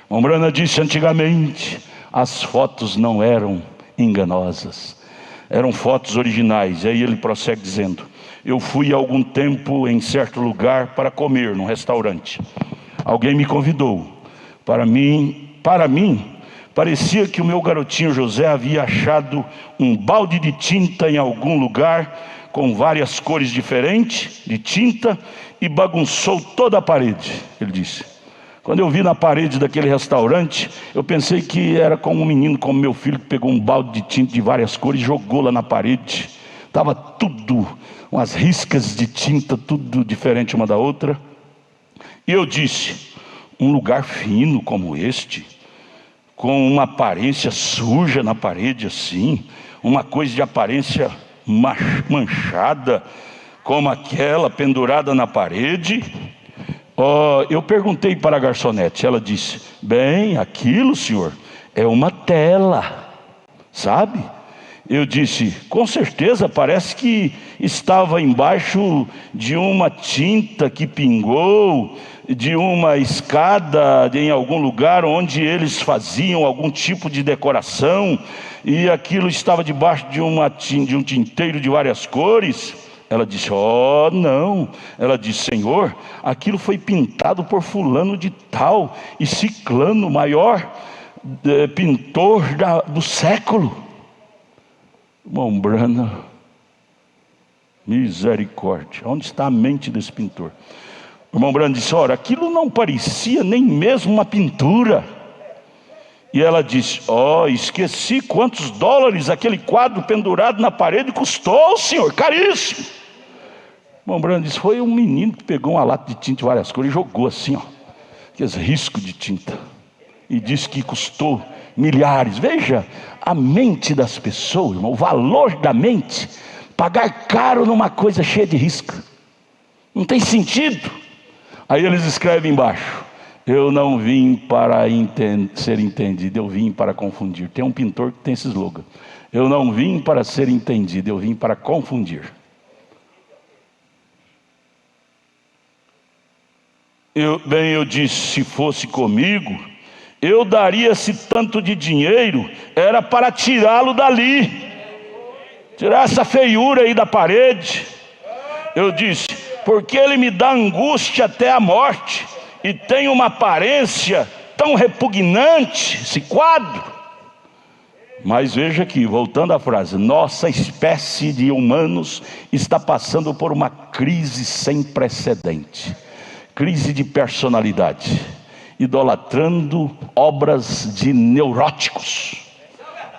Mombrana disse antigamente, as fotos não eram enganosas, eram fotos originais. E aí ele prossegue dizendo: eu fui há algum tempo em certo lugar para comer num restaurante. Alguém me convidou. Para mim, parecia que o meu garotinho José havia achado um balde de tinta em algum lugar, com várias cores diferentes de tinta, e bagunçou toda a parede, ele disse. Quando eu vi na parede daquele restaurante, eu pensei que era como um menino, como meu filho, que pegou um balde de tinta de várias cores e jogou lá na parede. Estava tudo, umas riscas de tinta, tudo diferente uma da outra. E eu disse: um lugar fino como este, com uma aparência suja na parede assim, uma coisa de aparência manchada, como aquela pendurada na parede. Eu perguntei para a garçonete, ela disse: bem, aquilo, senhor, é uma tela, sabe? Eu disse: com certeza, parece que estava embaixo de uma tinta que pingou, de uma escada em algum lugar onde eles faziam algum tipo de decoração, e aquilo estava debaixo de um tinteiro de várias cores. Ela disse: não. Ela disse: senhor, aquilo foi pintado por fulano de tal e ciclano, maior pintor do século. Irmão Brana, misericórdia, onde está a mente desse pintor? O irmão Brana disse: ora, aquilo não parecia nem mesmo uma pintura. E ela disse: esqueci quantos dólares aquele quadro pendurado na parede custou, senhor, caríssimo. O irmão Brana disse: foi um menino que pegou uma lata de tinta de várias cores e jogou assim, aqueles riscos de tinta, e disse que custou milhares. Veja a mente das pessoas, irmão, o valor da mente. Pagar caro numa coisa cheia de risco, não tem sentido. Aí eles escrevem embaixo: eu não vim para ser entendido, eu vim para confundir. Tem um pintor que tem esse slogan: eu não vim para ser entendido, eu vim para confundir. Eu disse: se fosse comigo, eu daria esse tanto de dinheiro, era para tirá-lo dali, tirar essa feiura aí da parede. Eu disse: porque ele me dá angústia até a morte, e tem uma aparência tão repugnante, esse quadro. Mas veja aqui, voltando à frase: nossa espécie de humanos está passando por uma crise sem precedente, crise de personalidade, idolatrando obras de neuróticos.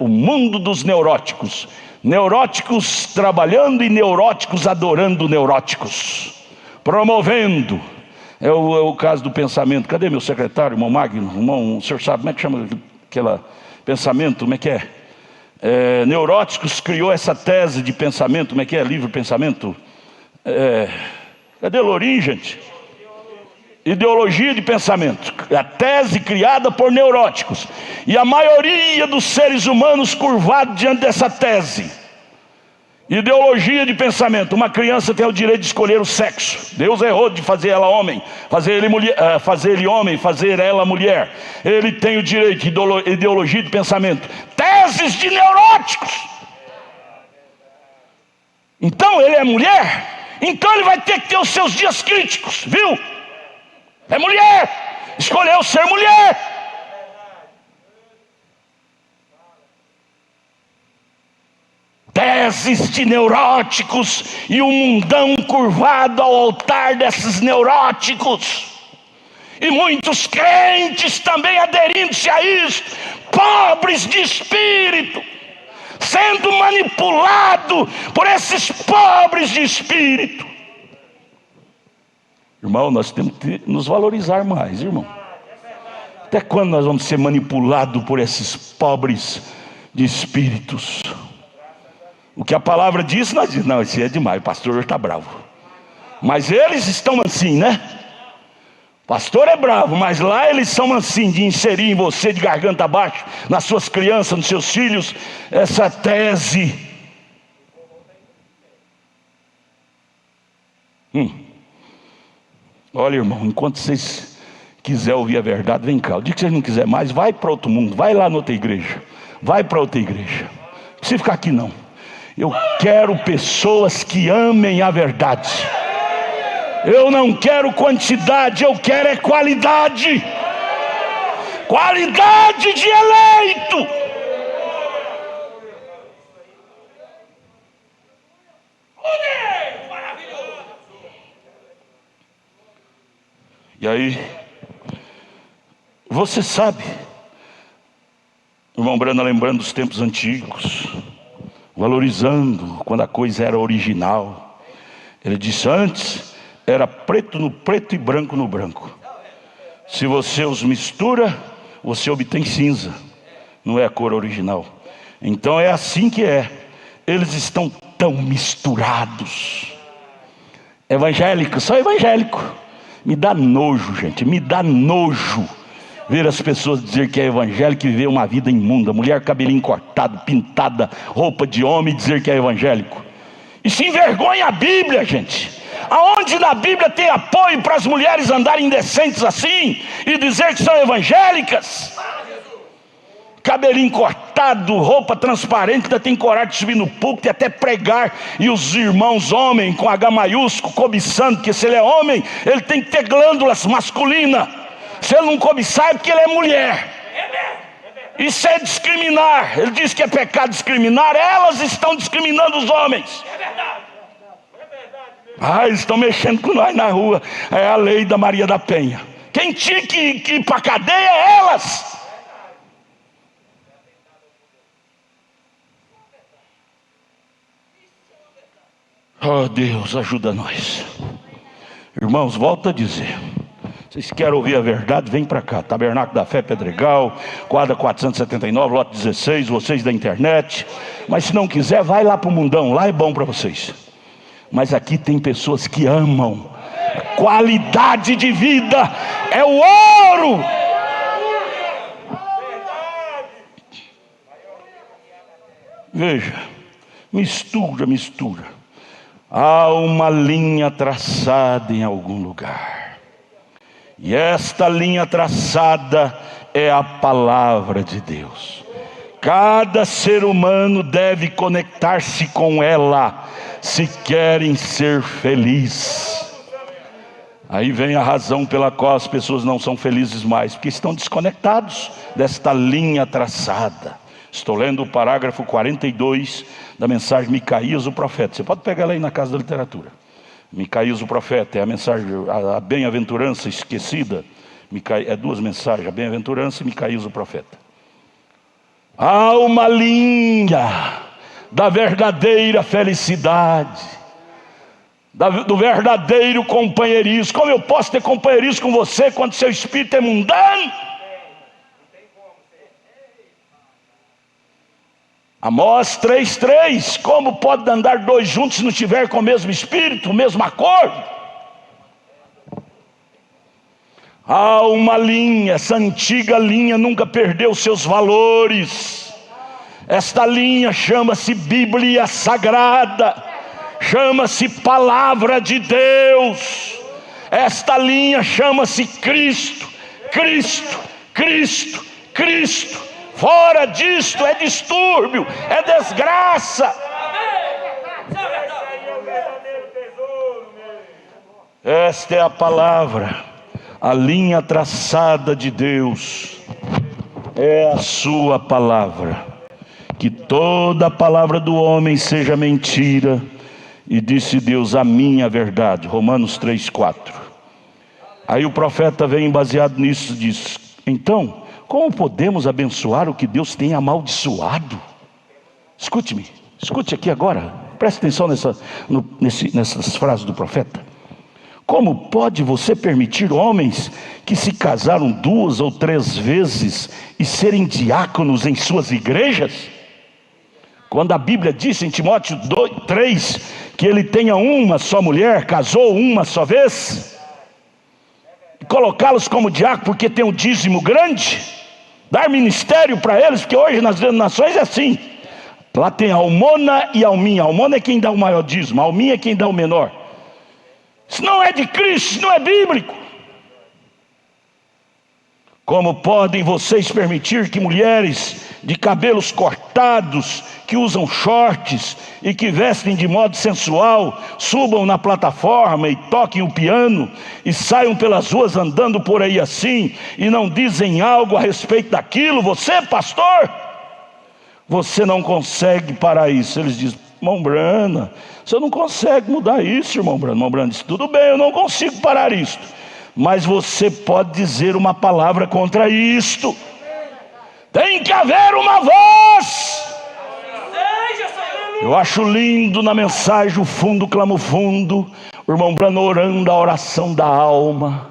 O mundo dos neuróticos, neuróticos trabalhando e neuróticos adorando neuróticos, promovendo. É o caso do pensamento. Cadê meu secretário, irmão Magno? Irmão, o senhor sabe como é que chama aquele pensamento? Como é que é? Neuróticos criou essa tese de pensamento. Como é que é? Livre pensamento? Cadê Lourinho, gente? ideologia de pensamento, a tese criada por neuróticos, e a maioria dos seres humanos curvado diante dessa tese. Ideologia de pensamento: uma criança tem o direito de escolher o sexo. Deus errou de fazer ela homem, fazer ele mulher, fazer ele homem, fazer ela mulher. Ele tem o direito. Ideologia de pensamento, teses de neuróticos. Então ele é mulher, então ele vai ter que ter os seus dias críticos, viu? É mulher, escolheu ser mulher. Teses de neuróticos, e o mundão curvado ao altar desses neuróticos, e muitos crentes também aderindo-se a isso, pobres de espírito, sendo manipulado por esses pobres de espírito. Irmão, nós temos que nos valorizar mais, irmão. Até quando nós vamos ser manipulados por esses pobres de espíritos? O que a palavra diz, nós dizemos: não, isso é demais, o pastor está bravo. Mas eles estão assim, né? O pastor é bravo, mas lá eles são assim, de inserir em você de garganta abaixo, nas suas crianças, nos seus filhos, essa tese. Olha, irmão, enquanto vocês quiserem ouvir a verdade, vem cá. O dia que vocês não quiserem mais, vai para outro mundo, vai lá na outra igreja, vai para outra igreja. Não precisa ficar aqui não. Eu quero pessoas que amem a verdade. Eu não quero quantidade, eu quero é qualidade. Qualidade de eleito. E aí, você sabe, irmão Brana, lembrando dos tempos antigos, valorizando quando a coisa era original. Ele disse: antes era preto no preto e branco no branco. Se você os mistura, você obtém cinza. Não é a cor original. Então é assim que é. Eles estão tão misturados. Evangélico, só evangélico. Me dá nojo, gente, me dá nojo ver as pessoas dizer que é evangélico e viver uma vida imunda. Mulher, cabelinho cortado, pintada, roupa de homem, e dizer que é evangélico. Isso envergonha a Bíblia, gente. Aonde na Bíblia tem apoio para as mulheres andarem indecentes assim e dizer que são evangélicas? Cabelinho cortado, roupa transparente, ainda tem coragem de subir no púlpito e até pregar. E os irmãos homens com H maiúsculo cobiçando, que se ele é homem, ele tem que ter glândulas masculinas. Se ele não cobiçar é porque ele é mulher. Isso é discriminar. Ele diz que é pecado discriminar. Elas estão discriminando os homens. Eles estão mexendo com nós na rua. É a lei da Maria da Penha. Quem tinha que ir para a cadeia é elas. Oh Deus, ajuda nós. Irmãos, volto a dizer, vocês querem ouvir a verdade, vem para cá. Tabernáculo da Fé, Pedregal, quadra 479, lote 16, vocês da internet. Mas se não quiser, vai lá para o mundão, lá é bom para vocês. Mas aqui tem pessoas que amam. Qualidade de vida é o ouro. Veja, mistura. Há uma linha traçada em algum lugar. E esta linha traçada é a palavra de Deus. Cada ser humano deve conectar-se com ela, se querem ser felizes. Aí vem a razão pela qual as pessoas não são felizes mais, porque estão desconectados desta linha traçada. Estou lendo o parágrafo 42 da mensagem Micaías o profeta. Você pode pegar ela aí na casa da literatura. Micaías o profeta é a mensagem, a bem-aventurança esquecida. É duas mensagens, a bem-aventurança e Micaías o profeta. Há uma linha da verdadeira felicidade, do verdadeiro companheirismo. Como eu posso ter companheirismo com você quando seu espírito é mundano? Amós 3:3, como pode andar dois juntos se não tiver com o mesmo espírito, o mesmo acordo? Há uma linha, essa antiga linha nunca perdeu seus valores. Esta linha chama-se Bíblia Sagrada, chama-se Palavra de Deus. Esta linha chama-se Cristo, Cristo, Cristo, Cristo. Fora disto é distúrbio, é desgraça. Esta é a palavra, a linha traçada de Deus, é a sua palavra. Que toda a palavra do homem seja mentira, e disse Deus, a minha verdade. Romanos 3:4. Aí o profeta vem baseado nisso, diz: então, como podemos abençoar o que Deus tem amaldiçoado? Escute-me, escute aqui agora, preste atenção nessas frases do profeta. Como pode você permitir homens que se casaram 2 ou 3 vezes e serem diáconos em suas igrejas? Quando a Bíblia diz em Timóteo 3 que ele tenha uma só mulher, casou uma só vez, colocá-los como diácono porque tem um dízimo grande, dar ministério para eles, porque hoje nas denominações é assim. Lá tem almona e alminha. Almona é quem dá o maior dízimo, alminha é quem dá o menor. Isso não é de Cristo, isso não é bíblico. Como podem vocês permitir que mulheres de cabelos cortados, que usam shorts e que vestem de modo sensual, subam na plataforma e toquem o piano e saiam pelas ruas andando por aí assim e não dizem algo a respeito daquilo? Você, pastor, você não consegue parar isso. Eles dizem: irmão Brana, você não consegue mudar isso, irmão Brana. Irmão Brana diz: tudo bem, eu não consigo parar isto, mas você pode dizer uma palavra contra isto. Tem que haver uma voz. Eu acho lindo na mensagem o fundo clama o fundo, o irmão Brana orando a oração da alma.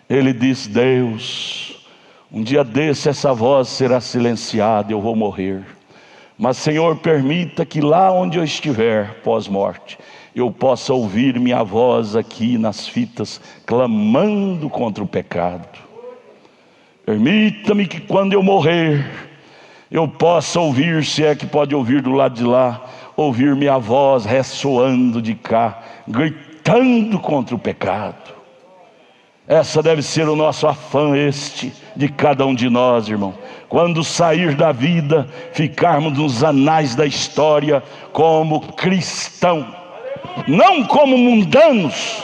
Ele diz: Deus, um dia desse essa voz será silenciada, eu vou morrer, mas Senhor, permita que lá onde eu estiver pós-morte, eu possa ouvir minha voz aqui nas fitas, clamando contra o pecado. Permita-me que quando eu morrer, eu possa ouvir, se é que pode ouvir do lado de lá, ouvir minha voz ressoando de cá, gritando contra o pecado. Essa deve ser o nosso afã, de cada um de nós, irmão. Quando sair da vida, ficarmos nos anais da história como cristão, não como mundanos.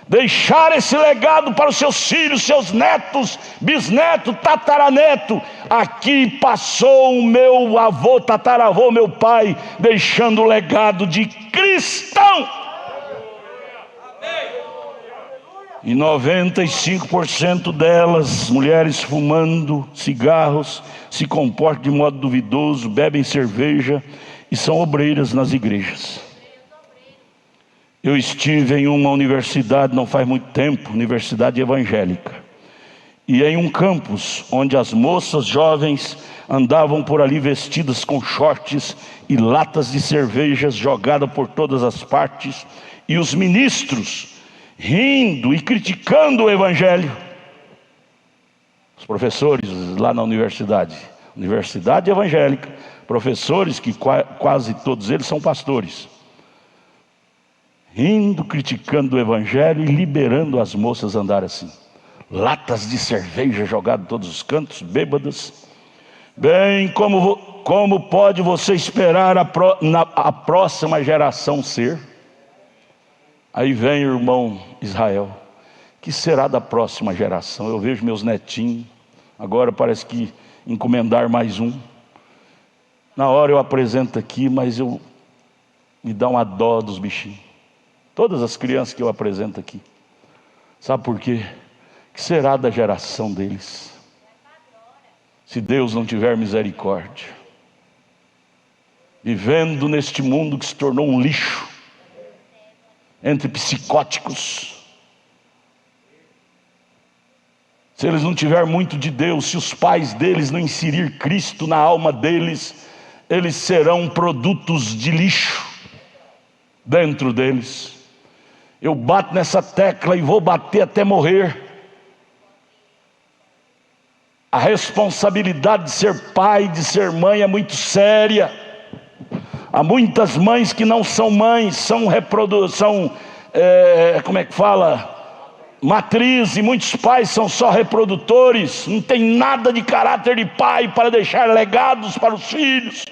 Deixar esse legado para os seus filhos, seus netos, bisneto, tataraneto. Aqui passou o meu avô, tataravô, meu pai, deixando o legado de cristão. E 95% delas, mulheres fumando cigarros, se comportam de modo duvidoso, bebem cerveja e são obreiras nas igrejas. Eu estive em uma universidade não faz muito tempo, universidade evangélica, e em um campus onde as moças jovens andavam por ali vestidas com shorts e latas de cervejas jogadas por todas as partes, e os ministros rindo e criticando o evangelho. Os professores lá na universidade evangélica, professores que quase todos eles são pastores, rindo, criticando o evangelho e liberando as moças a andar assim, latas de cerveja jogadas em todos os cantos, bêbadas. Bem, como pode você esperar a próxima geração ser? Aí vem o irmão Israel: que será da próxima geração? Eu vejo meus netinhos, agora parece que encomendar mais um. Na hora eu apresento aqui, mas me dá uma dó dos bichinhos. Todas as crianças que eu apresento aqui. Sabe por quê? O que será da geração deles, se Deus não tiver misericórdia? Vivendo neste mundo que se tornou um lixo, entre psicóticos. Se eles não tiverem muito de Deus, se os pais deles não inserir Cristo na alma deles, eles serão produtos de lixo dentro deles. Eu bato nessa tecla e vou bater até morrer. A responsabilidade de ser pai, de ser mãe é muito séria. Há muitas mães que não são mães, são matriz, e muitos pais são só reprodutores, não tem nada de caráter de pai para deixar legados para os filhos.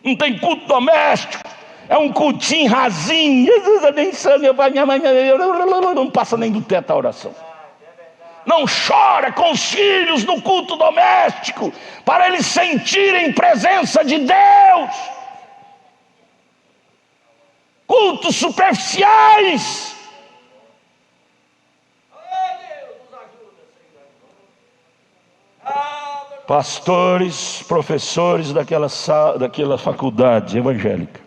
Não tem culto doméstico, é um cultinho rasinho. Jesus abençoe, minha mãe não passa nem do teto a oração. Não chora com os filhos no culto doméstico, para eles sentirem presença de Deus. Cultos superficiais. Pastores, professores daquela faculdade evangélica,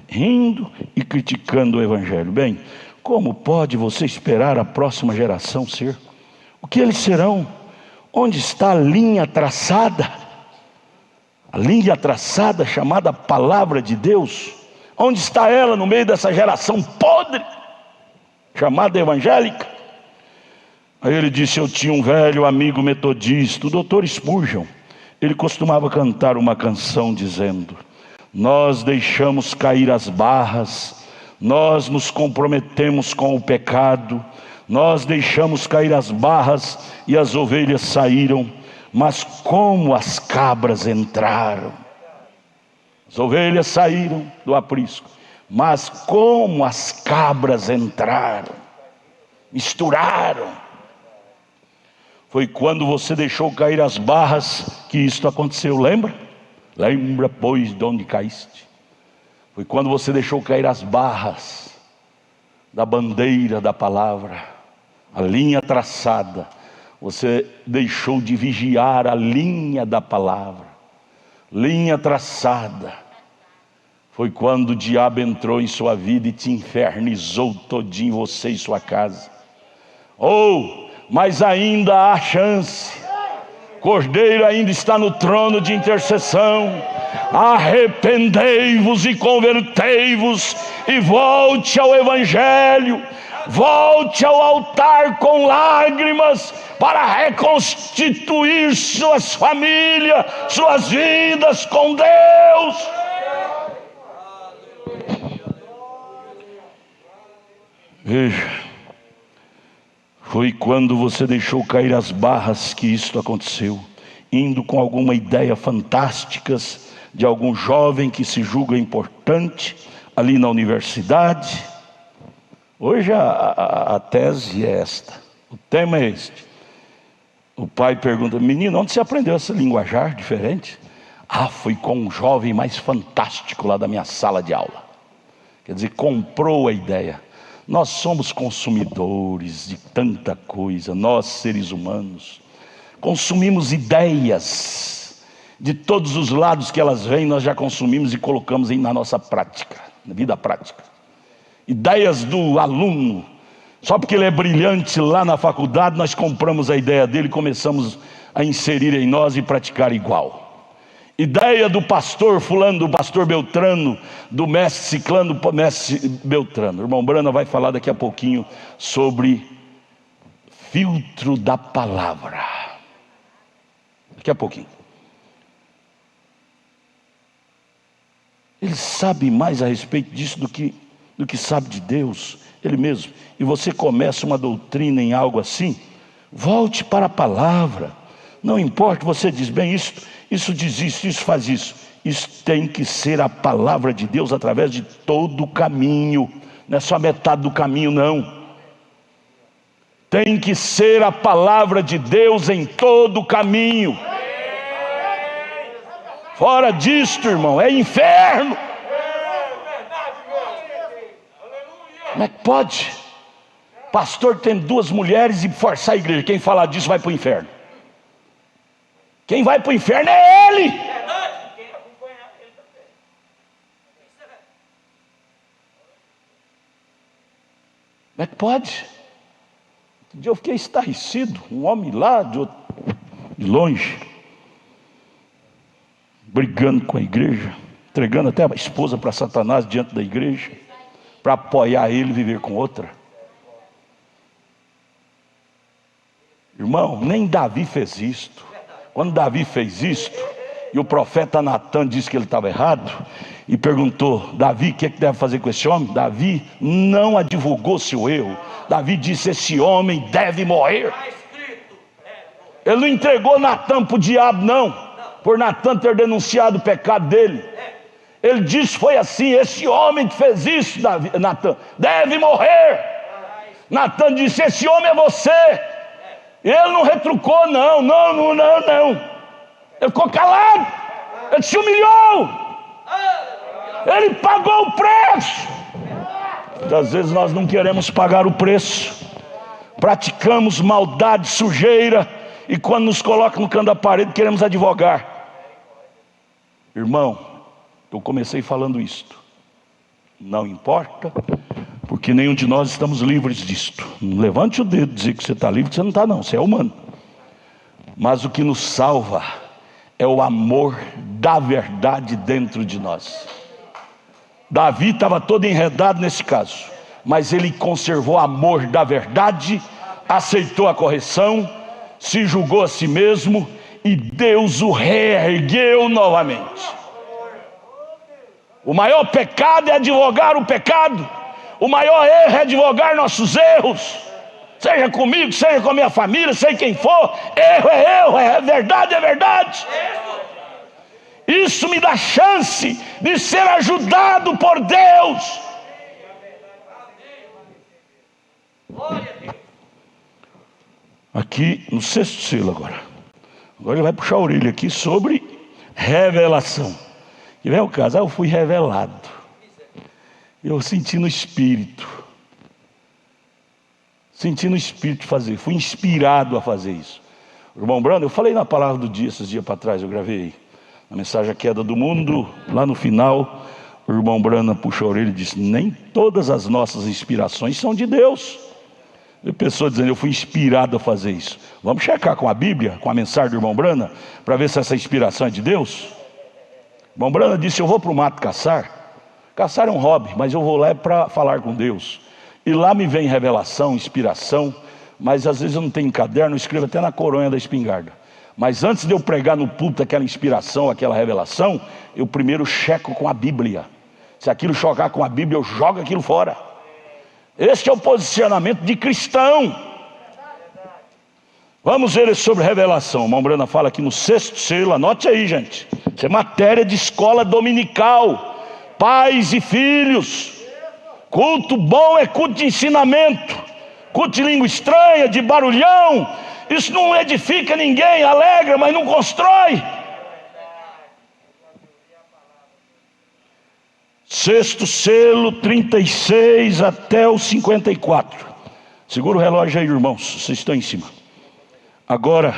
rindo e criticando o evangelho. Bem, como pode você esperar a próxima geração ser? O que eles serão? Onde está a linha traçada? A linha traçada chamada Palavra de Deus. Onde está ela no meio dessa geração podre, chamada evangélica? Aí ele disse: eu tinha um velho amigo metodista, o Dr. Spurgeon. Ele costumava cantar uma canção dizendo: nós deixamos cair as barras, nós nos comprometemos com o pecado, nós deixamos cair as barras e as ovelhas saíram, mas como as cabras entraram. As ovelhas saíram do aprisco, mas como as cabras entraram, misturaram. Foi quando você deixou cair as barras que isto aconteceu, lembra? Lembra, pois, de onde caíste? Foi quando você deixou cair as barras da bandeira da palavra, a linha traçada. Você deixou de vigiar a linha da palavra, linha traçada. Foi quando o diabo entrou em sua vida e te infernizou todinho, você e sua casa. Mas ainda há chance. Cordeiro ainda está no trono de intercessão. Arrependei-vos e convertei-vos e volte ao evangelho, volte ao altar com lágrimas, para reconstituir suas famílias, suas vidas com Deus. Veja, foi quando você deixou cair as barras que isto aconteceu, indo com alguma ideia fantásticas de algum jovem que se julga importante ali na universidade. Hoje a tese é esta, o tema é este. O pai pergunta: menino, onde você aprendeu essa linguajar diferente? Foi com um jovem mais fantástico lá da minha sala de aula. Quer dizer, comprou a ideia. Nós somos consumidores de tanta coisa, nós seres humanos consumimos ideias de todos os lados que elas vêm. Nós já consumimos e colocamos na nossa prática, na vida prática. Ideias do aluno, só porque ele é brilhante lá na faculdade, nós compramos a ideia dele e começamos a inserir em nós e praticar igual. Ideia do pastor fulano, do pastor Beltrano, do mestre ciclano, do mestre Beltrano. O irmão Brana vai falar daqui a pouquinho sobre filtro da palavra. Daqui a pouquinho. Ele sabe mais a respeito disso do que sabe de Deus, ele mesmo. E você começa uma doutrina em algo assim, volte para a palavra. Não importa, você diz: bem, isso diz isso faz isso. Isso tem que ser a palavra de Deus através de todo o caminho. Não é só metade do caminho, não. Tem que ser a palavra de Deus em todo o caminho. Fora disto, irmão, é inferno. Como é que pode? Pastor tem 2 mulheres e forçar a igreja. Quem falar disso vai para o inferno. Quem vai para o inferno é ele. Como é que pode? Um dia eu fiquei estarrecido. Um homem lá de longe, brigando com a igreja, entregando até a esposa para Satanás diante da igreja, para apoiar ele e viver com outra. Irmão, nem Davi fez isto. Quando Davi fez isto, e o profeta Natan disse que ele estava errado, e perguntou: Davi, o que é que deve fazer com esse homem? Davi não advogou seu erro. Davi disse: esse homem deve morrer. Ele não entregou Natan para o diabo, não, por Natan ter denunciado o pecado dele. Ele disse: foi assim, esse homem que fez isso, Natan, deve morrer. Natan disse: esse homem é você. Ele não retrucou, não. Ele ficou calado, ele se humilhou, ele pagou o preço. Às vezes nós não queremos pagar o preço, praticamos maldade, sujeira, e quando nos coloca no canto da parede queremos advogar. Irmão, eu comecei falando isto, não importa, porque nenhum de nós estamos livres disto. Não levante o dedo e dizer que você está livre, que você não está, não, você é humano. Mas o que nos salva é o amor da verdade dentro de nós. Davi estava todo enredado nesse caso, mas ele conservou o amor da verdade, aceitou a correção, se julgou a si mesmo, e Deus o reergueu novamente. O maior pecado é advogar o pecado. O maior erro é advogar nossos erros, seja comigo, seja com a minha família, seja quem for. Erro é erro, é verdade, é verdade. Isso me dá chance de ser ajudado por Deus. Aqui no sexto selo agora ele vai puxar a orelha aqui sobre revelação. E vem o caso: eu fui revelado, eu senti no Espírito fazer, fui inspirado a fazer isso. Irmão Brando, eu falei na palavra do dia esses dias para trás, eu gravei a mensagem A Queda do Mundo. Lá no final o irmão Brando puxou a orelha e disse: nem todas as nossas inspirações são de Deus. E pessoa dizendo: eu fui inspirado a fazer isso. Vamos checar com a Bíblia, com a mensagem do irmão Brando, para ver se essa inspiração é de Deus. O irmão Brando disse: eu vou para o mato caçar. Caçar é um hobby, mas eu vou lá para falar com Deus. E lá me vem revelação, inspiração, mas às vezes eu não tenho caderno, eu escrevo até na coronha da espingarda. Mas antes de eu pregar no púlpito aquela inspiração, aquela revelação, eu primeiro checo com a Bíblia. Se aquilo chocar com a Bíblia, eu jogo aquilo fora. Este é o posicionamento de cristão. Vamos ver sobre revelação. O irmão Brana fala aqui no sexto selo, anote aí, gente. Isso é matéria de escola dominical. Pais e filhos. Culto bom é culto de ensinamento. Culto de língua estranha, de barulhão, isso não edifica ninguém, alegra, mas não constrói. Sexto selo, 36 até o 54. Segura o relógio aí, irmãos, vocês estão em cima. Agora,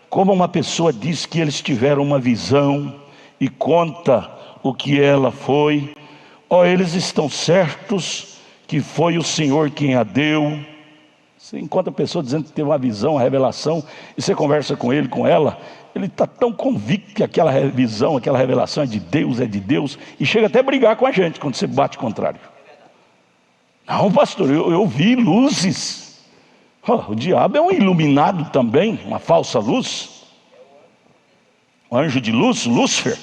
como uma pessoa diz que eles tiveram uma visão e conta o que ela foi, eles estão certos que foi o Senhor quem a deu. Você encontra a pessoa dizendo que teve uma visão, uma revelação, e você conversa com ele, com ela, ele está tão convicto que aquela visão, aquela revelação é de Deus, e chega até a brigar com a gente quando você bate contrário. Não, pastor, eu vi luzes. O diabo é um iluminado também, uma falsa luz, um anjo de luz, Lúcifer.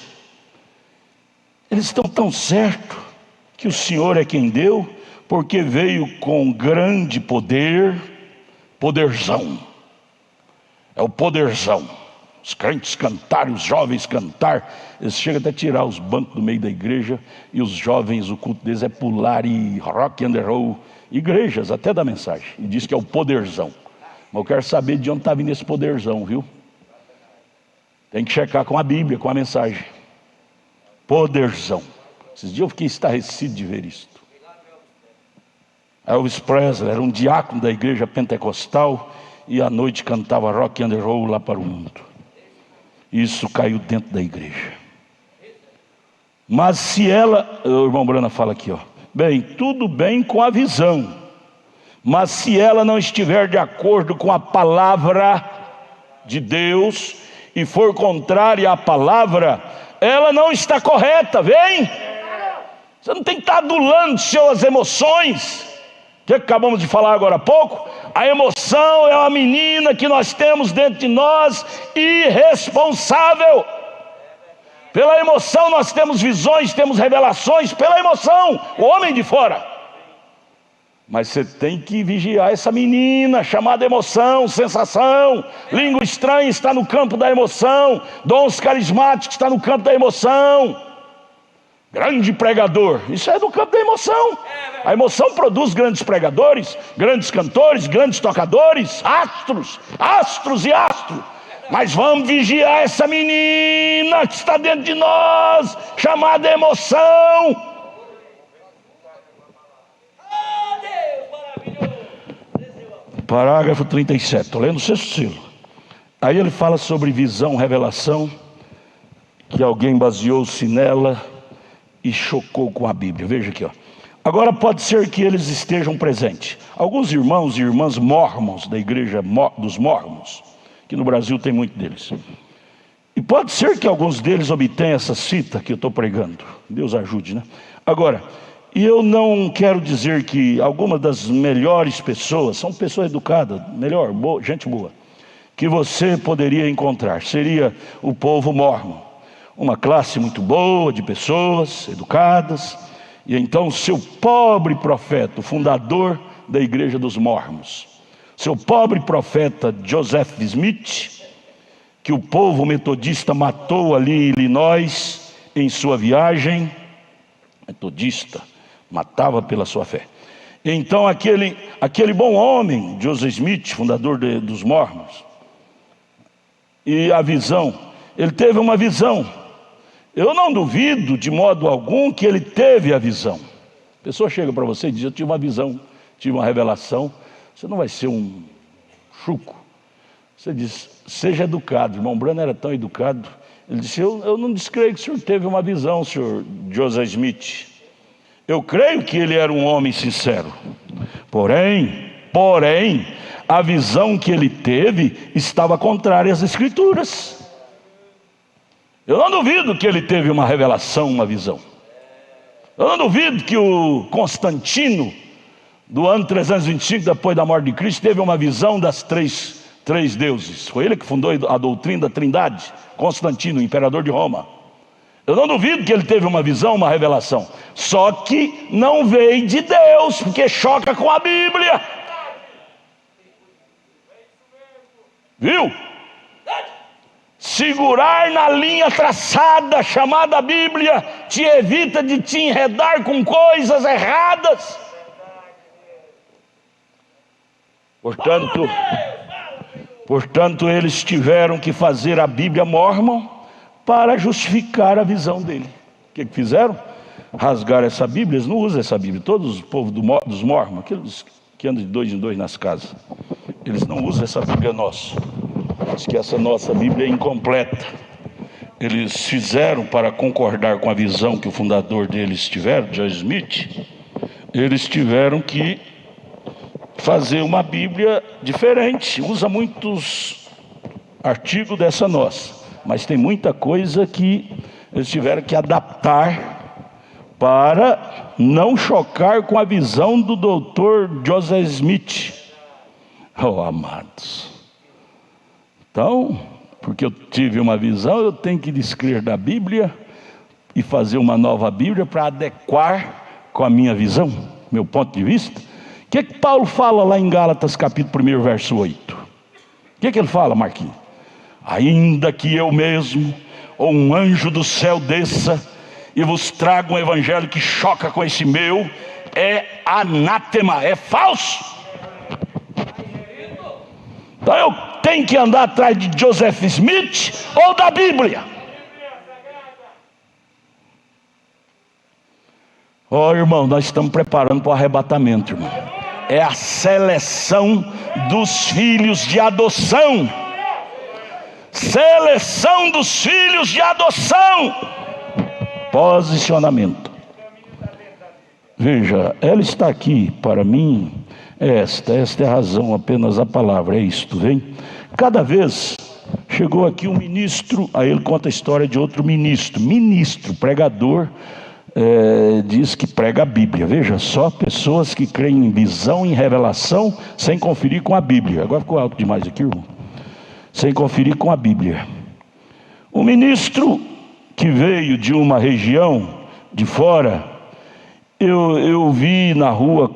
Eles estão tão certos que o Senhor é quem deu, porque veio com grande poder, poderzão. É o poderzão. Os crentes cantarem, os jovens cantar, eles chegam até a tirar os bancos do meio da igreja, e os jovens, o culto deles é pular e rock and roll. Igrejas até dá mensagem e diz que é o poderzão. Mas eu quero saber de onde está vindo esse poderzão, viu? Tem que checar com a Bíblia, com a mensagem. Poderzão. Esses dias eu fiquei estarrecido de ver isso. Elvis Presley era um diácono da igreja pentecostal, e à noite cantava rock and roll lá para o mundo. Isso caiu dentro da igreja. Mas se ela, o irmão Brana fala aqui, bem, tudo bem com a visão, mas se ela não estiver de acordo com a palavra de Deus e for contrária à palavra, ela não está correta. Vem, você não tem que estar adulando suas emoções. O que acabamos de falar agora há pouco? A emoção é uma menina que nós temos dentro de nós, irresponsável. Pela emoção nós temos visões, temos revelações, pela emoção, o homem de fora. Mas você tem que vigiar essa menina chamada emoção, sensação. Língua estranha está no campo da emoção. Dons carismáticos está no campo da emoção. Grande pregador, isso é do campo da emoção. A emoção produz grandes pregadores, grandes cantores, grandes tocadores, astros e astros. Mas vamos vigiar essa menina que está dentro de nós, chamada emoção. Parágrafo 37, estou lendo o sexto selo. Aí ele fala sobre visão, revelação, que alguém baseou-se nela e chocou com a Bíblia. Veja aqui, ó. Agora pode ser que eles estejam presentes. Alguns irmãos e irmãs mormons, da igreja dos mormons, que no Brasil tem muito deles. E pode ser que alguns deles obtenham essa cita que eu estou pregando. Deus ajude, né? Agora, e eu não quero dizer que algumas das melhores pessoas, são pessoas educadas, gente boa, que você poderia encontrar, seria o povo mórmon. Uma classe muito boa de pessoas educadas, e então seu pobre profeta, o fundador da igreja dos mórmons, seu pobre profeta Joseph Smith, que o povo metodista matou ali em Illinois, em sua viagem, metodista, matava pela sua fé. Então aquele bom homem, Joseph Smith, fundador dos Mormons, e a visão, ele teve uma visão. Eu não duvido de modo algum que ele teve a visão. A pessoa chega para você e diz: eu tive uma visão, tive uma revelação. Você não vai ser um chuco. Você diz: seja educado. O irmão Branham era tão educado. Ele disse: eu não descreio que o senhor teve uma visão, senhor Joseph Smith. Eu creio que ele era um homem sincero. Porém, a visão que ele teve estava contrária às Escrituras. Eu não duvido que ele teve uma revelação, uma visão. Eu não duvido que o Constantino, do ano 325 depois da morte de Cristo, teve uma visão das três deuses. Foi ele que fundou a doutrina da Trindade. Constantino, imperador de Roma. Eu não duvido que ele teve uma visão, uma revelação. Só que não veio de Deus, porque choca com a Bíblia. Viu? Segurar na linha traçada chamada Bíblia te evita de te enredar com coisas erradas. Portanto, eles tiveram que fazer a Bíblia Mormon para justificar a visão dele. O que fizeram? Rasgaram essa Bíblia. Eles não usam essa Bíblia. Todos os povos dos Mormon, aqueles que andam de 2 em 2 nas casas, eles não usam essa Bíblia nossa. Diz que essa nossa Bíblia é incompleta. Eles fizeram, para concordar com a visão que o fundador deles tiveram, John Smith, eles tiveram que fazer uma Bíblia diferente. Usa muitos artigos dessa nossa, mas tem muita coisa que eles tiveram que adaptar para não chocar com a visão do doutor Joseph Smith. Oh, amados. Então, porque eu tive uma visão, eu tenho que descrever da Bíblia e fazer uma nova Bíblia para adequar com a minha visão, meu ponto de vista. O que Paulo fala lá em Gálatas capítulo 1, verso 8? O que ele fala, Marquinhos? Ainda que eu mesmo, ou um anjo do céu desça e vos traga um evangelho que choca com esse meu, é anátema, é falso. Então eu tenho que andar atrás de Joseph Smith ou da Bíblia. Irmão, nós estamos preparando para o arrebatamento, irmão. É a seleção dos filhos de adoção. Seleção dos filhos de adoção. Posicionamento. Veja, ela está aqui para mim. Esta é a razão, apenas a palavra, é isto, vem? Cada vez chegou aqui um ministro, aí ele conta a história de outro ministro, pregador, diz que prega a Bíblia. Veja só, pessoas que creem em visão, em revelação, sem conferir com a Bíblia. Agora ficou alto demais aqui, irmão. Sem conferir com a Bíblia. O ministro que veio de uma região de fora, eu vi na rua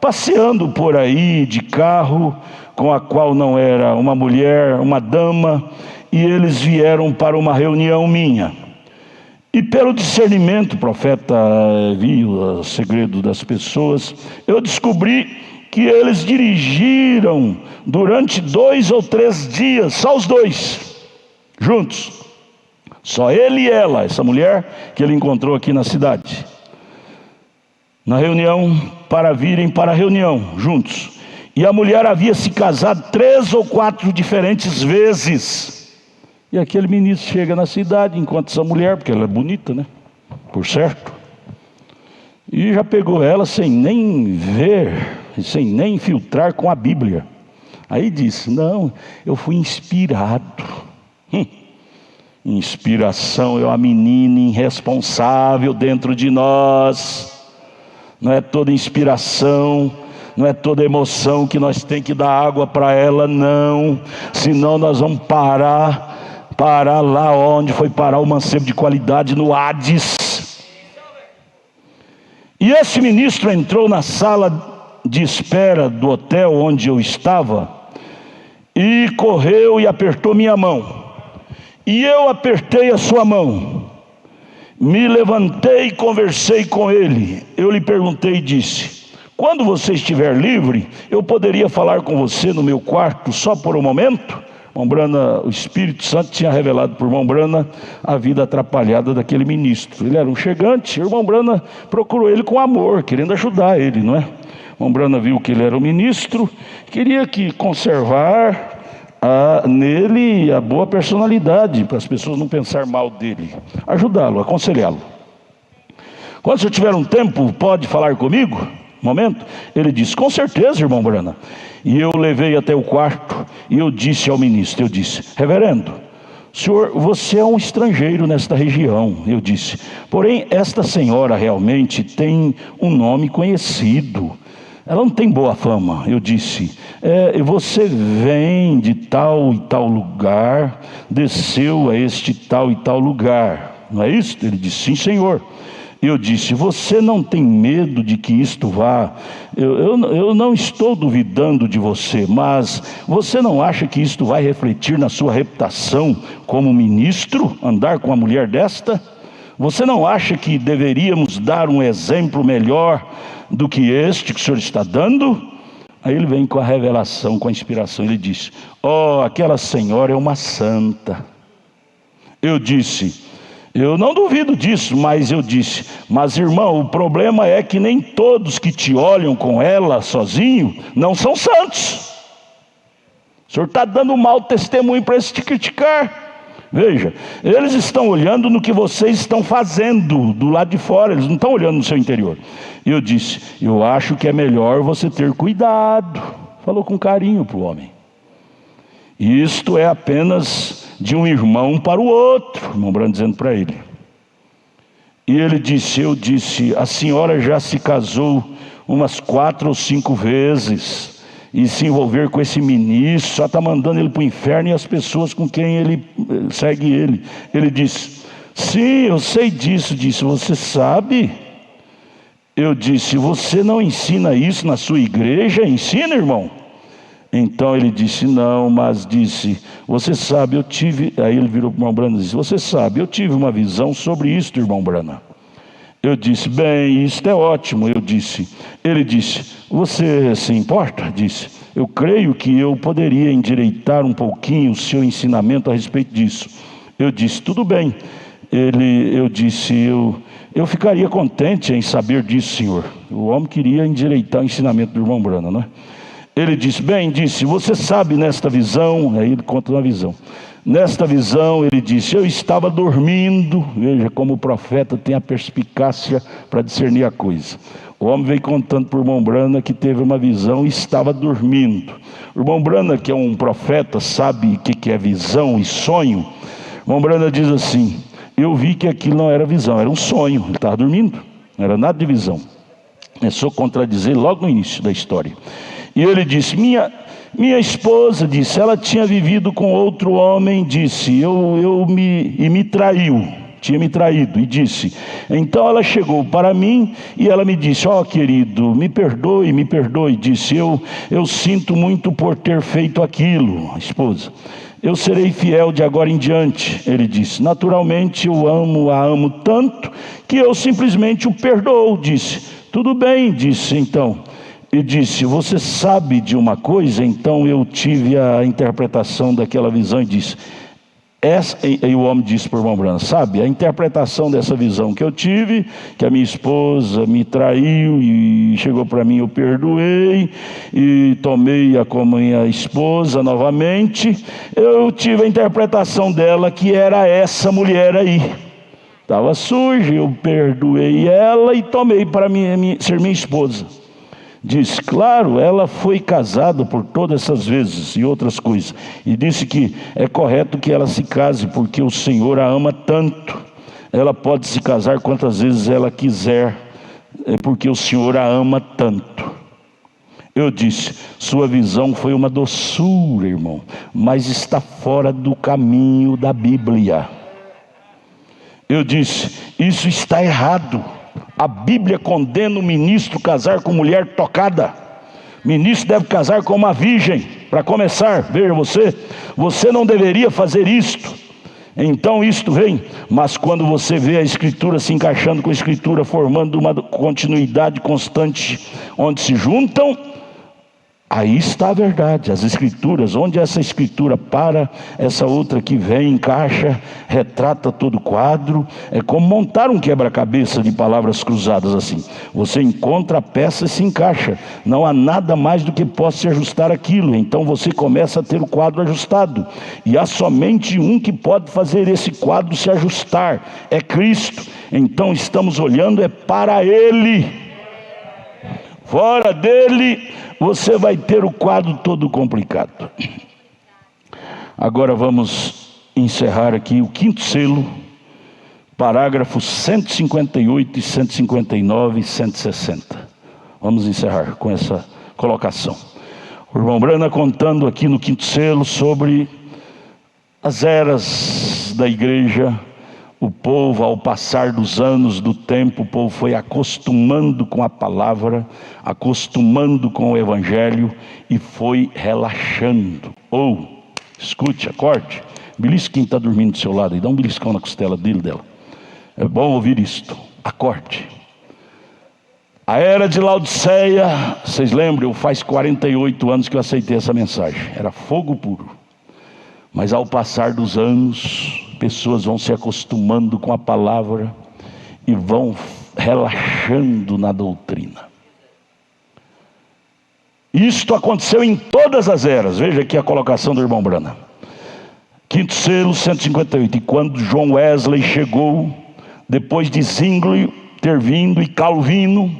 passeando por aí de carro, com a qual não era uma mulher, uma dama, e eles vieram para uma reunião minha. E pelo discernimento, o profeta viu o segredo das pessoas, eu descobri que eles dirigiram durante 2 ou 3 dias, só os dois, juntos. Só ele e ela, essa mulher que ele encontrou aqui na cidade. Na reunião, para virem para a reunião, juntos. E a mulher havia se casado 3 ou 4 diferentes vezes. E aquele ministro chega na cidade, encontra essa mulher, porque ela é bonita, né? Por certo. E já pegou ela sem nem ver, sem nem filtrar com a Bíblia. Aí disse: não, eu fui inspirado. Inspiração é uma menina irresponsável dentro de nós. Não é toda inspiração, não é toda emoção que nós temos que dar água para ela, não. Senão nós vamos parar lá onde foi parar o mancebo de qualidade, no Hades. E esse ministro entrou na sala de espera do hotel onde eu estava e correu e apertou minha mão. E eu apertei a sua mão. Me levantei e conversei com ele. Eu lhe perguntei e disse: quando você estiver livre, eu poderia falar com você no meu quarto só por um momento? Irmão Brana, o Espírito Santo tinha revelado por irmão Brana a vida atrapalhada daquele ministro. Ele era um chegante, o irmão Brana procurou ele com amor, querendo ajudar ele, não é? O irmão Brana viu que ele era um ministro, queria que conservar nele a boa personalidade, para as pessoas não pensar mal dele, ajudá-lo, aconselhá-lo. Quando você tiver um tempo, pode falar comigo? Momento? Ele disse: com certeza, irmão Brana. E eu levei até o quarto e eu disse ao ministro, eu disse: reverendo, senhor, você é um estrangeiro nesta região. Eu disse: porém esta senhora realmente tem um nome conhecido, ela não tem boa fama. Eu disse: você vem de tal e tal lugar, desceu a este tal e tal lugar, não é isso? Ele disse: sim, senhor. Eu disse: você não tem medo de que isto vá... Eu não estou duvidando de você, mas você não acha que isto vai refletir na sua reputação como ministro, andar com uma mulher desta? Você não acha que deveríamos dar um exemplo melhor do que este que o senhor está dando? Aí ele vem com a revelação, com a inspiração. Ele disse: aquela senhora é uma santa. Eu disse: eu não duvido disso, mas eu disse: mas irmão, o problema é que nem todos que te olham com ela sozinho não são santos. O senhor está dando um mau testemunho para eles te criticar. Veja, eles estão olhando no que vocês estão fazendo do lado de fora, eles não estão olhando no seu interior. Eu disse: eu acho que é melhor você ter cuidado. Falou com carinho para o homem. Isto é apenas de um irmão para o outro, irmão Brando dizendo para ele. E ele disse: eu disse, a senhora já se casou umas 4 ou 5 vezes, e se envolver com esse ministro, só está mandando ele para o inferno, e as pessoas com quem ele segue ele. Ele disse: sim, eu sei disso. Disse: você sabe? Eu disse: você não ensina isso na sua igreja? Ensina, irmão. Então ele disse: não, mas disse: você sabe, eu tive... Aí ele virou para o irmão Brana e disse: você sabe, eu tive uma visão sobre isto, irmão Brana. Eu disse: bem, isto é ótimo. Eu disse. Ele disse: você se importa? Disse: eu creio que eu poderia endireitar um pouquinho o seu ensinamento a respeito disso. Eu disse: tudo bem. Eu disse: eu ficaria contente em saber disso, senhor. O homem queria endireitar o ensinamento do irmão Brana, não é? Ele disse: bem, disse, você sabe, nesta visão... Aí ele conta uma visão. Nesta visão, ele disse: eu estava dormindo. Veja como o profeta tem a perspicácia para discernir a coisa. O homem veio contando para o irmão Brana que teve uma visão e estava dormindo. O irmão Brana, que é um profeta, sabe o que é visão e sonho. O irmão Brana diz assim: eu vi que aquilo não era visão, era um sonho. Ele estava dormindo, não era nada de visão. Começou a contradizer logo no início da história. E ele disse: minha esposa, disse, ela tinha vivido com outro homem, disse, me traiu, tinha me traído, e disse, então ela chegou para mim e ela me disse: ó, querido, me perdoe, disse, eu sinto muito por ter feito aquilo. A esposa: eu serei fiel de agora em diante. Ele disse: naturalmente eu a amo tanto que eu simplesmente o perdoo. Disse: tudo bem, disse, então. E disse: você sabe de uma coisa? Então eu tive a interpretação daquela visão e disse: e o homem disse para o irmão Branham: sabe, a interpretação dessa visão que eu tive, que a minha esposa me traiu e chegou para mim, eu perdoei e tomei a minha esposa novamente. Eu tive a interpretação dela que era essa mulher aí, estava suja, eu perdoei ela e tomei para ser minha esposa. Diz: claro, ela foi casada por todas essas vezes e outras coisas, e disse que é correto que ela se case porque o Senhor a ama tanto. Ela pode se casar quantas vezes ela quiser, porque o Senhor a ama tanto. Eu disse: sua visão foi uma doçura, irmão, mas está fora do caminho da Bíblia. Eu disse: isso está errado. A Bíblia condena o ministro casar com mulher tocada. Ministro deve casar com uma virgem. Para começar, veja você não deveria fazer isto. Então isto vem, mas quando você vê a Escritura se encaixando com a Escritura, formando uma continuidade constante, onde se juntam, aí está a verdade. As Escrituras, onde essa Escritura para, essa outra que vem, encaixa, retrata todo o quadro. É como montar um quebra-cabeça de palavras cruzadas assim. Você encontra a peça e se encaixa. Não há nada mais do que possa se ajustar aquilo. Então você começa a ter o quadro ajustado. E há somente um que pode fazer esse quadro se ajustar. É Cristo. Então estamos olhando para Ele. Fora dele, você vai ter o quadro todo complicado. Agora vamos encerrar aqui o quinto selo, parágrafos 158, 159 e 160. Vamos encerrar com essa colocação. O irmão Branham contando aqui no quinto selo sobre as eras da igreja. O povo, ao passar dos anos, do tempo, o povo foi acostumando com a palavra, acostumando com o evangelho e foi relaxando. Escute, acorde, belisque quem está dormindo do seu lado e dá um beliscão na costela dela. É bom ouvir isto. Acorde. A era de Laodiceia, vocês lembram, faz 48 anos que eu aceitei essa mensagem. Era fogo puro. Mas ao passar dos anos, pessoas vão se acostumando com a palavra e vão relaxando na doutrina. Isto aconteceu em todas as eras. Veja aqui a colocação do irmão Branham. Quinto selo, 158. E quando John Wesley chegou, depois de Zwingli ter vindo e Calvino,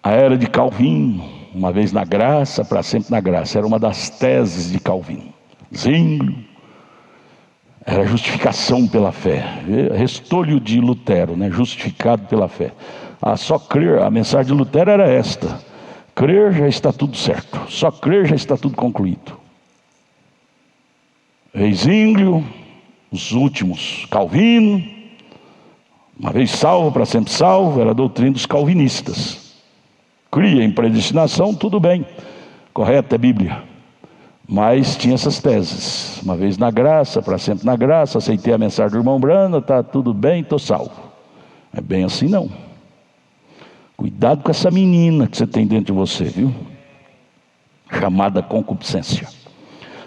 a era de Calvino, uma vez na graça, para sempre na graça, era uma das teses de Calvino. Zwingli era justificação pela fé, restolho de Lutero, né? Justificado pela fé. Só crer, a mensagem de Lutero era esta: crer, já está tudo certo, só crer, já está tudo concluído. Zwingli, os últimos, Calvino, uma vez salvo, para sempre salvo, era a doutrina dos calvinistas. Cria em predestinação, tudo bem, correto, é Bíblia. Mas tinha essas teses: uma vez na graça, para sempre na graça, aceitei a mensagem do irmão Branham, está tudo bem, estou salvo. É bem assim não. Cuidado com essa menina que você tem dentro de você, viu? Chamada concupiscência.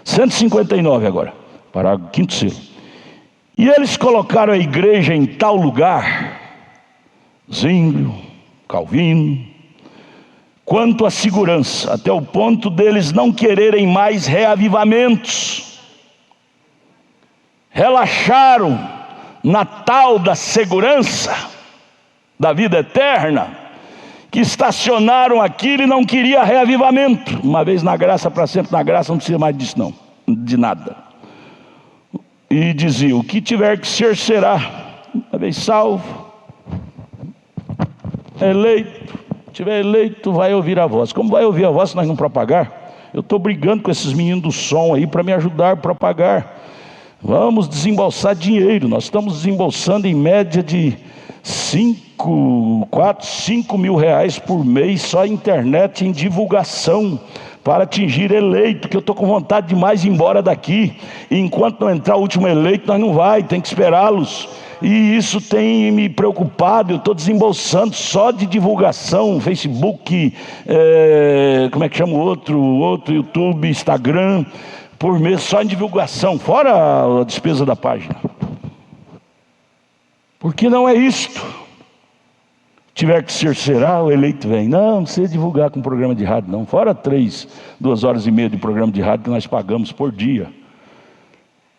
159 agora, parágrafo quinto selo. E eles colocaram a igreja em tal lugar, Zwingli, Calvino, quanto à segurança, até o ponto deles não quererem mais reavivamentos. Relaxaram na tal da segurança da vida eterna, que estacionaram aquilo e não queria reavivamento. Uma vez na graça, para sempre na graça, não precisa mais disso não, de nada. e dizia: o que tiver que ser, será. Uma vez salvo, eleito, tiver eleito, vai ouvir a voz. Como vai ouvir a voz se nós não propagar? Eu estou brigando com esses meninos do som aí para me ajudar a propagar. Vamos desembolsar dinheiro. Nós estamos desembolsando em média de 4, 5 mil reais por mês só em internet, em divulgação, para atingir eleito, que eu estou com vontade de mais ir embora daqui. E enquanto não entrar o último eleito, nós não vai, tem que esperá-los. E isso tem me preocupado. Eu estou desembolsando só de divulgação, Facebook, como é que chama o outro, YouTube, Instagram, por mês, só em divulgação, fora a despesa da página. Porque não é isto. Tiver que ser, será, o eleito vem. Não precisa divulgar com programa de rádio, não. Fora 2 horas e meia de programa de rádio que nós pagamos por dia.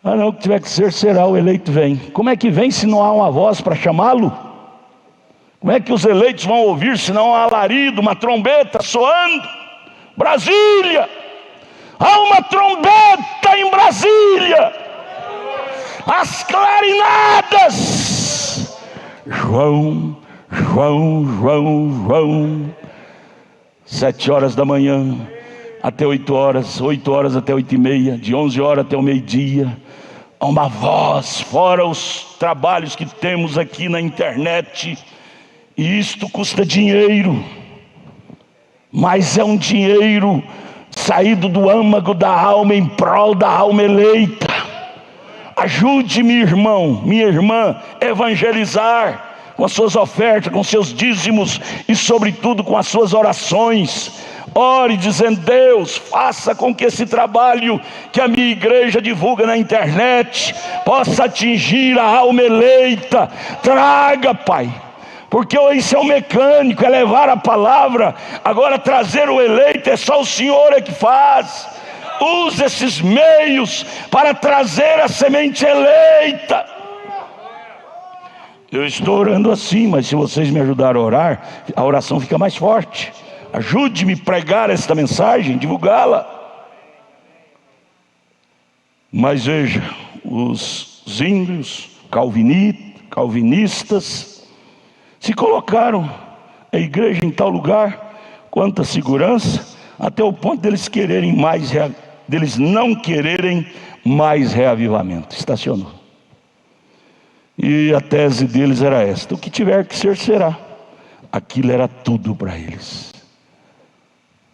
Ah não, o que tiver que ser, será, o eleito vem. Como é que vem se não há uma voz para chamá-lo? Como é que os eleitos vão ouvir se não há alarido, uma trombeta soando? Brasília! Há uma trombeta em Brasília! As clarinadas! João, 7 horas da manhã até 8 horas, 8 horas até 8h30, de 11 horas até o meio-dia. Há uma voz, fora os trabalhos que temos aqui na internet, e isto custa dinheiro, mas é um dinheiro saído do âmago da alma em prol da alma eleita. Ajude-me, irmão, minha irmã, a evangelizar com as suas ofertas, com seus dízimos e sobretudo com as suas orações. Ore dizendo: Deus, faça com que esse trabalho que a minha igreja divulga na internet possa atingir a alma eleita. Traga, Pai, porque isso é o mecânico, é levar a palavra. Agora trazer o eleito é só o Senhor que faz. Use esses meios para trazer a semente eleita. Eu estou orando assim, mas se vocês me ajudarem a orar, a oração fica mais forte. Ajude-me a pregar esta mensagem, divulgá-la. Mas veja, os índios calvinistas se colocaram a igreja em tal lugar, quanta segurança, até o ponto deles não quererem mais reavivamento. Estacionou. E a tese deles era esta: o que tiver que ser, será. Aquilo era tudo para eles.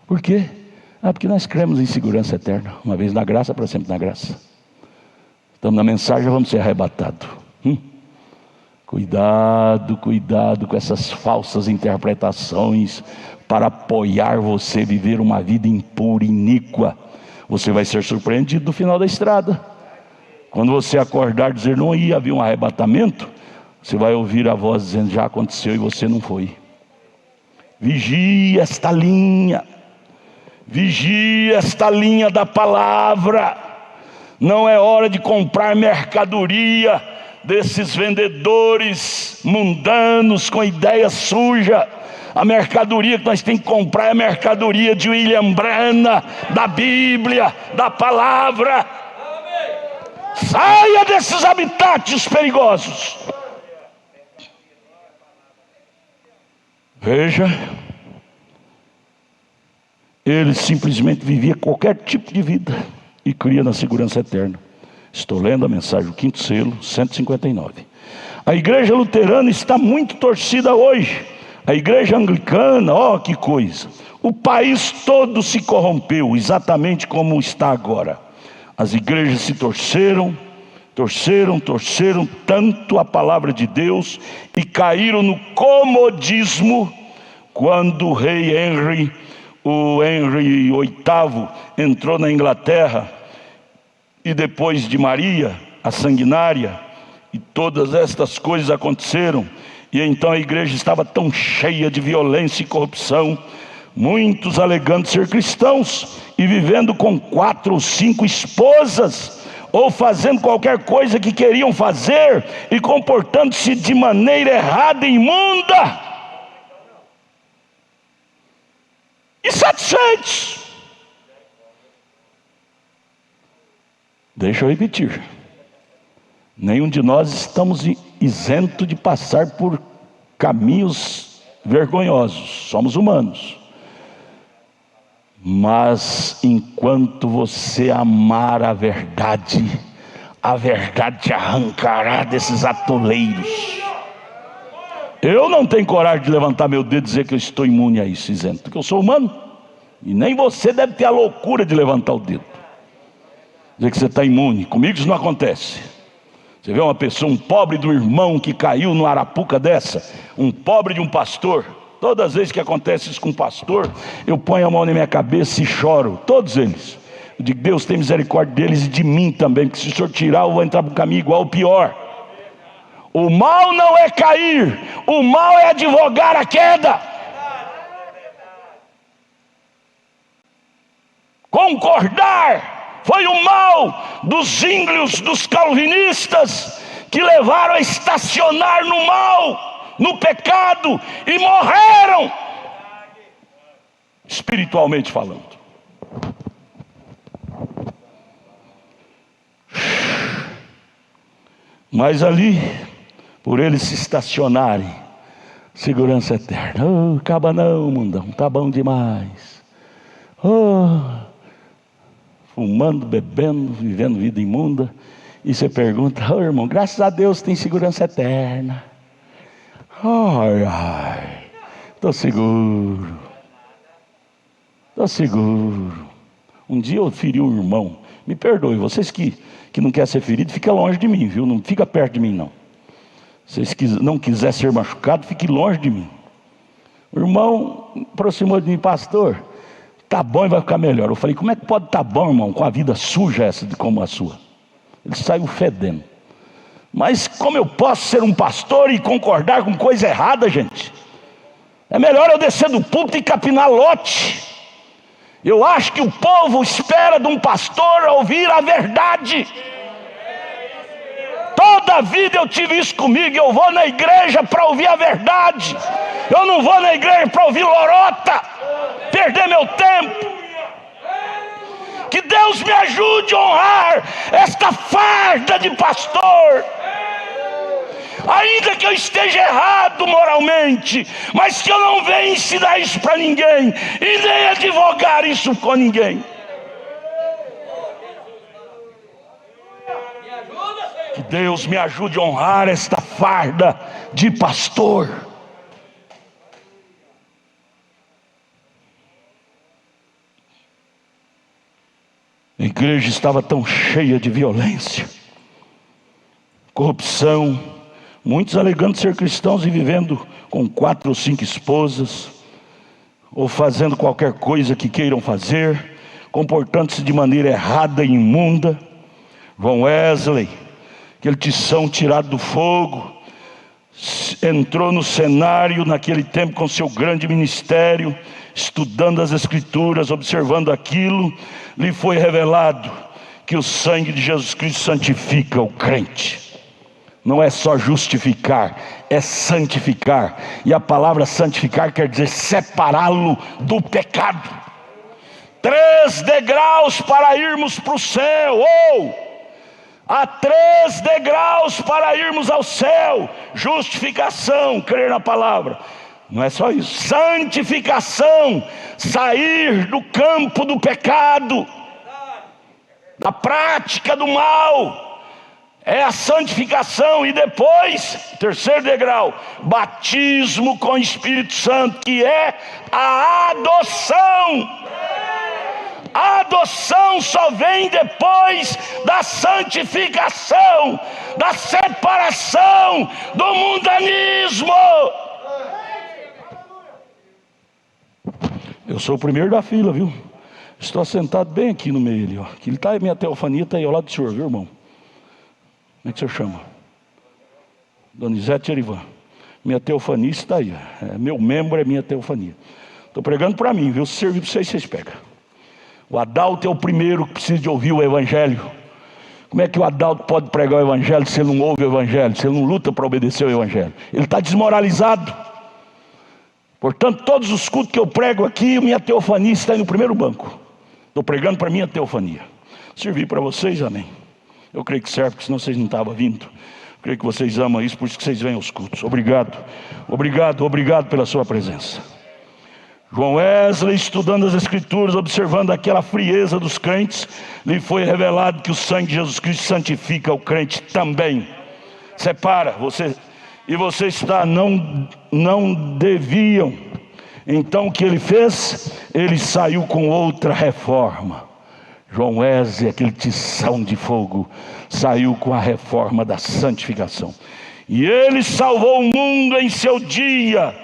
Por quê? Porque nós cremos em segurança eterna. Uma vez na graça, para sempre na graça. Estamos na mensagem, vamos ser arrebatados. Cuidado com essas falsas interpretações para apoiar você a viver uma vida impura, iníqua. Você vai ser surpreendido no final da estrada. Quando você acordar e dizer não ia haver um arrebatamento, você vai ouvir a voz dizendo: já aconteceu e você não foi. Vigie esta linha. Vigie esta linha da palavra. Não é hora de comprar mercadoria desses vendedores mundanos com ideia suja. A mercadoria que nós temos que comprar é a mercadoria de William Branham, da Bíblia, da palavra. Saia desses habitats perigosos. Veja, ele simplesmente vivia qualquer tipo de vida e cria na segurança eterna. Estou lendo a mensagem, o 5º selo, 159. A igreja luterana está muito torcida hoje. A igreja anglicana, que coisa. O país todo se corrompeu, exatamente como está agora. As igrejas se torceram tanto a palavra de Deus e caíram no comodismo. Quando o rei Henry VIII entrou na Inglaterra, e depois de Maria, a sanguinária, e todas estas coisas aconteceram, e então a igreja estava tão cheia de violência e corrupção, muitos alegando ser cristãos e vivendo com 4 ou 5 esposas, ou fazendo qualquer coisa que queriam fazer e comportando-se de maneira errada e imunda, e satisfeitos. Deixa eu repetir: Nenhum de nós estamos isento de passar por caminhos vergonhosos. Somos humanos. Mas enquanto você amar a verdade te arrancará desses atoleiros. Eu não tenho coragem de levantar meu dedo e dizer que eu estou imune a isso, isento, porque eu sou humano. E nem você deve ter a loucura de levantar o dedo, dizer que você está imune. Comigo isso não acontece. Você vê uma pessoa, um pobre do irmão que caiu numa arapuca dessa, um pobre de um pastor. Todas as vezes que acontece isso com um pastor, eu ponho a mão na minha cabeça e choro. Todos eles. Eu digo, Deus tem misericórdia deles e de mim também, porque se o Senhor tirar, eu vou entrar para um caminho igual ou pior. O mal não é cair, o mal é advogar a queda. Concordar foi o mal dos ínglios, dos calvinistas, que levaram a estacionar no mal, no pecado, e morreram, espiritualmente falando. Mas ali, por eles se estacionarem, segurança eterna. Oh, acaba não, mundão, tá bom demais. Oh, fumando, bebendo, vivendo vida imunda. E você pergunta, oh irmão, graças a Deus tem segurança eterna. Ai, ai, estou seguro. Estou seguro. Um dia eu feri um irmão. Me perdoe, vocês que não querem ser ferido, fica longe de mim, viu? Não fica perto de mim, não. Vocês que não quiserem ser machucado, fique longe de mim. O irmão aproximou de mim, pastor, tá bom e vai ficar melhor. Eu falei, como é que pode tá bom, irmão, com a vida suja essa como a sua? Ele saiu fedendo. Mas como eu posso ser um pastor e concordar com coisa errada, gente? É melhor eu descer do púlpito e capinar lote. Eu acho que o povo espera de um pastor ouvir a verdade. Toda a vida eu tive isso comigo. Eu vou na igreja para ouvir a verdade. Eu não vou na igreja para ouvir lorota, perder meu tempo. Que Deus me ajude a honrar esta farda de pastor, ainda que eu esteja errado moralmente, mas que eu não venha ensinar isso para ninguém e nem advogar isso com ninguém. Que Deus me ajude a honrar esta farda de pastor. A igreja estava tão cheia de violência, corrupção, muitos alegando ser cristãos e vivendo com 4 ou 5 esposas, ou fazendo qualquer coisa que queiram fazer, comportando-se de maneira errada e imunda. João Wesley, aquele tição tirado do fogo, entrou no cenário naquele tempo com seu grande ministério, estudando as escrituras, observando aquilo. Lhe foi revelado que o sangue de Jesus Cristo santifica o crente. Não é só justificar, é santificar. E a palavra santificar quer dizer separá-lo do pecado. 3 degraus para irmos para o céu. Há 3 degraus para irmos ao céu: justificação, crer na palavra. Não é só isso. Santificação, sair do campo do pecado, da prática do mal. É a santificação. E depois, 3º degrau, batismo com o Espírito Santo, que é a adoção. A adoção só vem depois da santificação, da separação do mundanismo. Eu sou o primeiro da fila, viu? Estou sentado bem aqui no meio ali, ó. Aqui está, minha teofania está aí ao lado do senhor, viu, irmão? Como é que o senhor chama? Donizete Erivan. Minha teofania está aí. Meu membro é minha teofania. Estou pregando para mim, viu? Se servir para vocês pegam. O Adalto é o primeiro que precisa de ouvir o evangelho. Como é que o Adalto pode pregar o evangelho se ele não ouve o evangelho, se ele não luta para obedecer o evangelho? Ele está desmoralizado. Portanto, todos os cultos que eu prego aqui, minha teofania está aí no primeiro banco. Estou pregando para minha teofania. Servir para vocês, amém. Eu creio que serve, porque senão vocês não estavam vindo. Eu creio que vocês amam isso, por isso que vocês vêm aos cultos. Obrigado, obrigado, obrigado pela sua presença. João Wesley, estudando as Escrituras, observando aquela frieza dos crentes, lhe foi revelado que o sangue de Jesus Cristo santifica o crente também. Separa, e você está, não deviam. Então o que ele fez? Ele saiu com outra reforma. João Wesley, aquele tição de fogo, saiu com a reforma da santificação. E ele salvou o mundo em seu dia,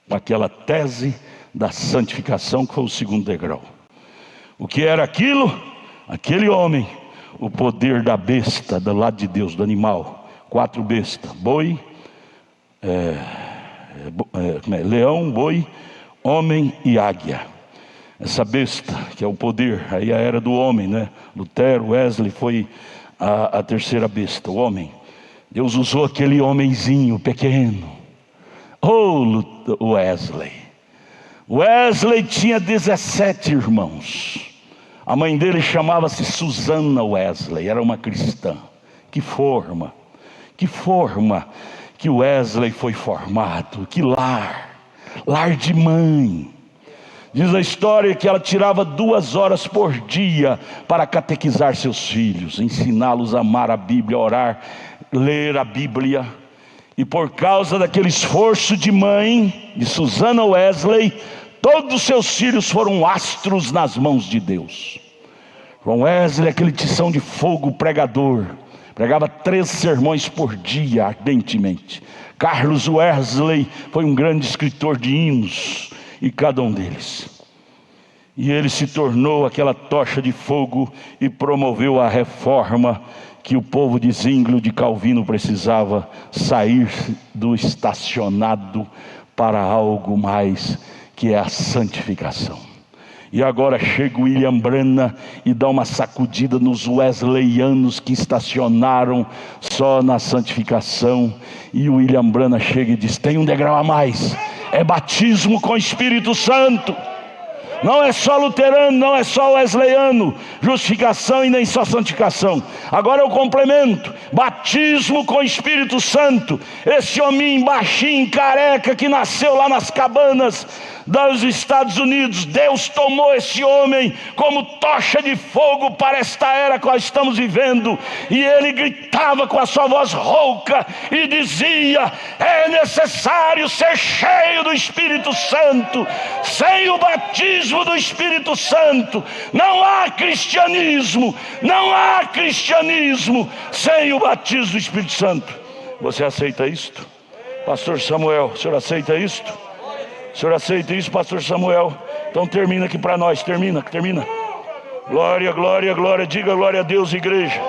aquela tese da santificação, que foi o segundo degrau. O que era aquilo? Aquele homem, o poder da besta, do lado de Deus, do animal. 4 bestas: boi, leão, boi, homem e águia. Essa besta, que é o poder, aí a era do homem, né? Lutero, Wesley, foi a terceira besta, o homem. Deus usou aquele homenzinho pequeno. Wesley. Wesley tinha 17 irmãos. A mãe dele chamava-se Susana Wesley, era uma cristã. Que forma que Wesley foi formado, que lar de mãe. Diz a história que ela tirava 2 horas por dia para catequizar seus filhos, ensiná-los a amar a Bíblia, orar, ler a Bíblia. E por causa daquele esforço de mãe, de Susana Wesley, todos os seus filhos foram astros nas mãos de Deus. João Wesley, aquele tição de fogo pregador, pregava 3 sermões por dia, ardentemente. Carlos Wesley foi um grande escritor de hinos, e cada um deles. E ele se tornou aquela tocha de fogo e promoveu a reforma que o povo de Zwinglio, de Calvino, precisava sair do estacionado para algo mais, que é a santificação. E agora chega William Branham e dá uma sacudida nos wesleyanos que estacionaram só na santificação. E o William Branham chega e diz: tem um degrau a mais, é batismo com o Espírito Santo. Não é só luterano, não é só wesleyano, justificação e nem só santificação. Agora eu complemento: batismo com o Espírito Santo. Esse homem baixinho, careca, que nasceu lá nas cabanas dos Estados Unidos, Deus tomou esse homem como tocha de fogo para esta era que nós estamos vivendo. E ele gritava com a sua voz rouca e dizia: é necessário ser cheio do Espírito Santo. Sem o batismo do Espírito Santo não há cristianismo. Não há cristianismo sem o batismo do Espírito Santo. Você aceita isto? Pastor Samuel, o senhor aceita isto? O senhor aceita isso, pastor Samuel? Então termina aqui para nós, termina. Glória, glória, glória, diga glória a Deus, igreja.